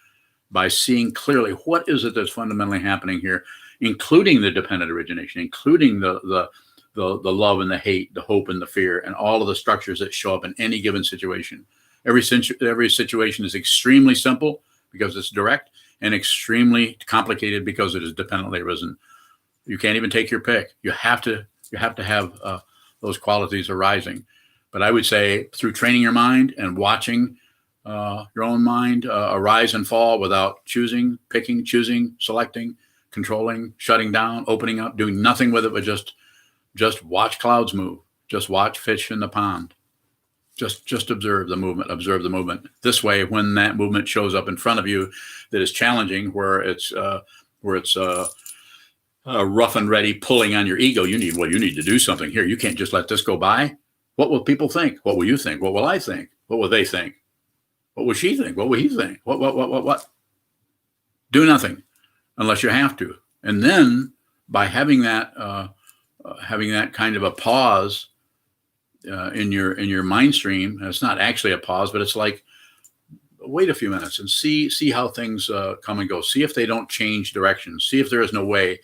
By seeing clearly what is it that's fundamentally happening here, including the dependent origination, including the love and the hate, the hope and the fear, and all of the structures that show up in any given situation. Every situation is extremely simple because it's direct, and extremely complicated because it is dependently arisen. You can't even take your pick. You have to have those qualities arising. But I would say through training your mind and watching your own mind arise and fall without choosing, picking, choosing, selecting, controlling, shutting down, opening up, doing nothing with it, but just watch clouds move. Just watch fish in the pond. Just observe the movement. Observe the movement. This way, when that movement shows up in front of you, that is challenging, where it's rough and ready, pulling on your ego. You need to do something here. You can't just let this go by. What will people think? What will you think? What will I think? What will they think? What will she think? What will he think? What? Do nothing unless you have to. And then by having that kind of a pause in your mind stream, and it's not actually a pause, but it's like, wait a few minutes and see how things come and go. See if they don't change direction. See if there is no way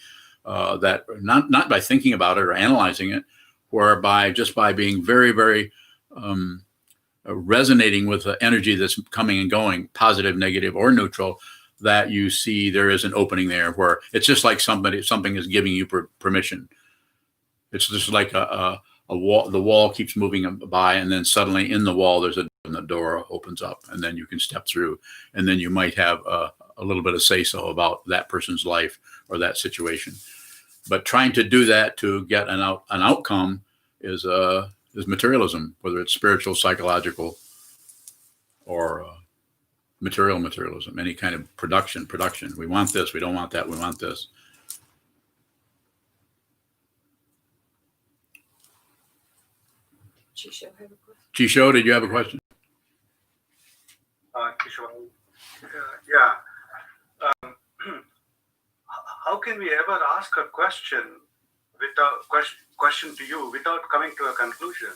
that not by thinking about it or analyzing it, whereby just by being very, very resonating with the energy that's coming and going, positive, negative, or neutral, that you see there is an opening there where it's just like something is giving you permission. It's just like a wall. The wall keeps moving by, and then suddenly in the wall there's and the door opens up, and then you can step through, and then you might have a little bit of say-so about that person's life or that situation. But trying to do that to get an outcome is materialism, whether it's spiritual, psychological, or materialism, any kind of production. We want this, we don't want that, we want this. Chisho, did you have a question? How can we ever ask a question to you without coming to a conclusion?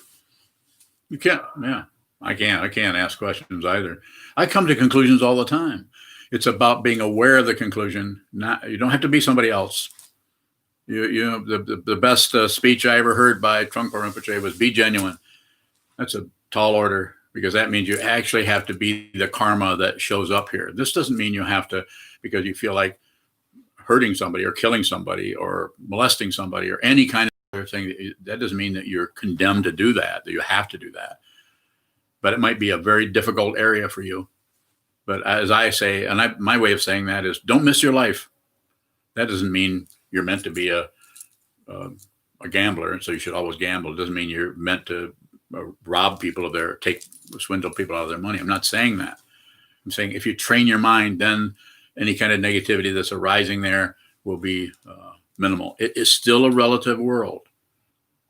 You can't. Yeah, I can't ask questions either. I come to conclusions all the time. It's about being aware of the conclusion. You don't have to be somebody else. The best speech I ever heard by Trungpa Rinpoche was "Be genuine." That's a tall order, because that means you actually have to be the karma that shows up here. This doesn't mean you have to, because you feel like hurting somebody or killing somebody or molesting somebody or any kind of other thing. That doesn't mean that you're condemned to do that you have to do that. But it might be a very difficult area for you. But as I say, and my way of saying that is, don't miss your life. That doesn't mean you're meant to be a gambler, and so you should always gamble. It doesn't mean you're meant to rob people of swindle people out of their money. I'm not saying that. I'm saying if you train your mind, then any kind of negativity that's arising there will be minimal. It is still a relative world.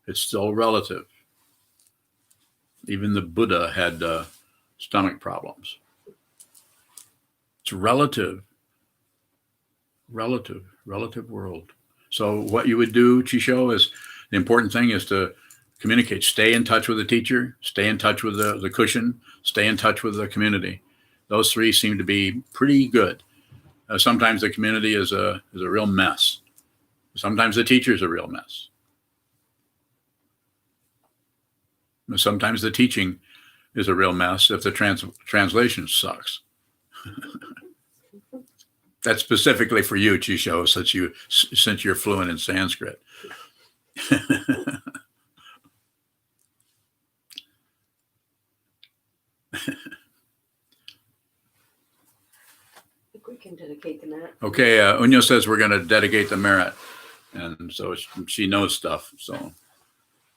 It's still relative. Even the Buddha had stomach problems. It's relative world. So what you would do, Chisho, is the important thing is to communicate. Stay in touch with the teacher. Stay in touch with the cushion. Stay in touch with the community. Those three seem to be pretty good. Sometimes the community is a real mess. Sometimes the teacher is a real mess. Sometimes the teaching is a real mess if the translation sucks. That's specifically for you, Chisho, since you're fluent in Sanskrit. We can dedicate the merit. Okay, Unyo says we're going to dedicate the merit, and so she knows stuff, so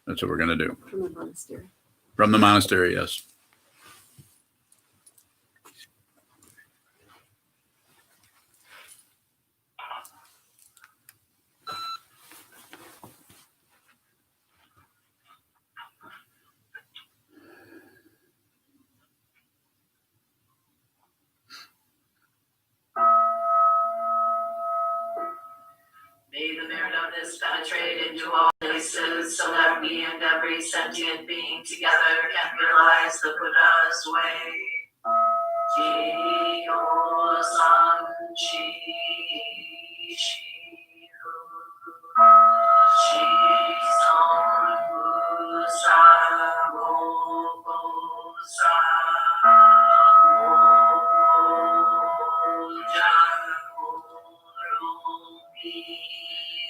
that's what we're going to do. From the monastery. From the monastery, yes. so that we and every sentient being together can realize the Buddha's way. Ji-o-san, chi-shi-hu.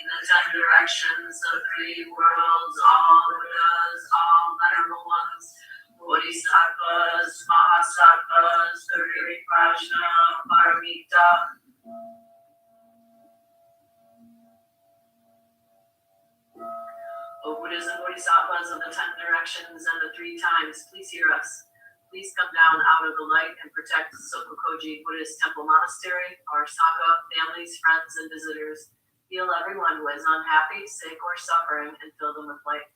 The 10 directions, the 3 worlds, all Buddhas, all Dharma ones, Bodhisattvas, Mahasattvas, the Rig Prajna, Paramita. O Buddhas and Bodhisattvas of the 10 directions and the 3 times, please hear us. Please come down out of the light and protect SokukoJi Buddhist Temple Monastery, our Sangha, families, friends, and visitors. Heal everyone who is unhappy, sick, or suffering, and fill them with light.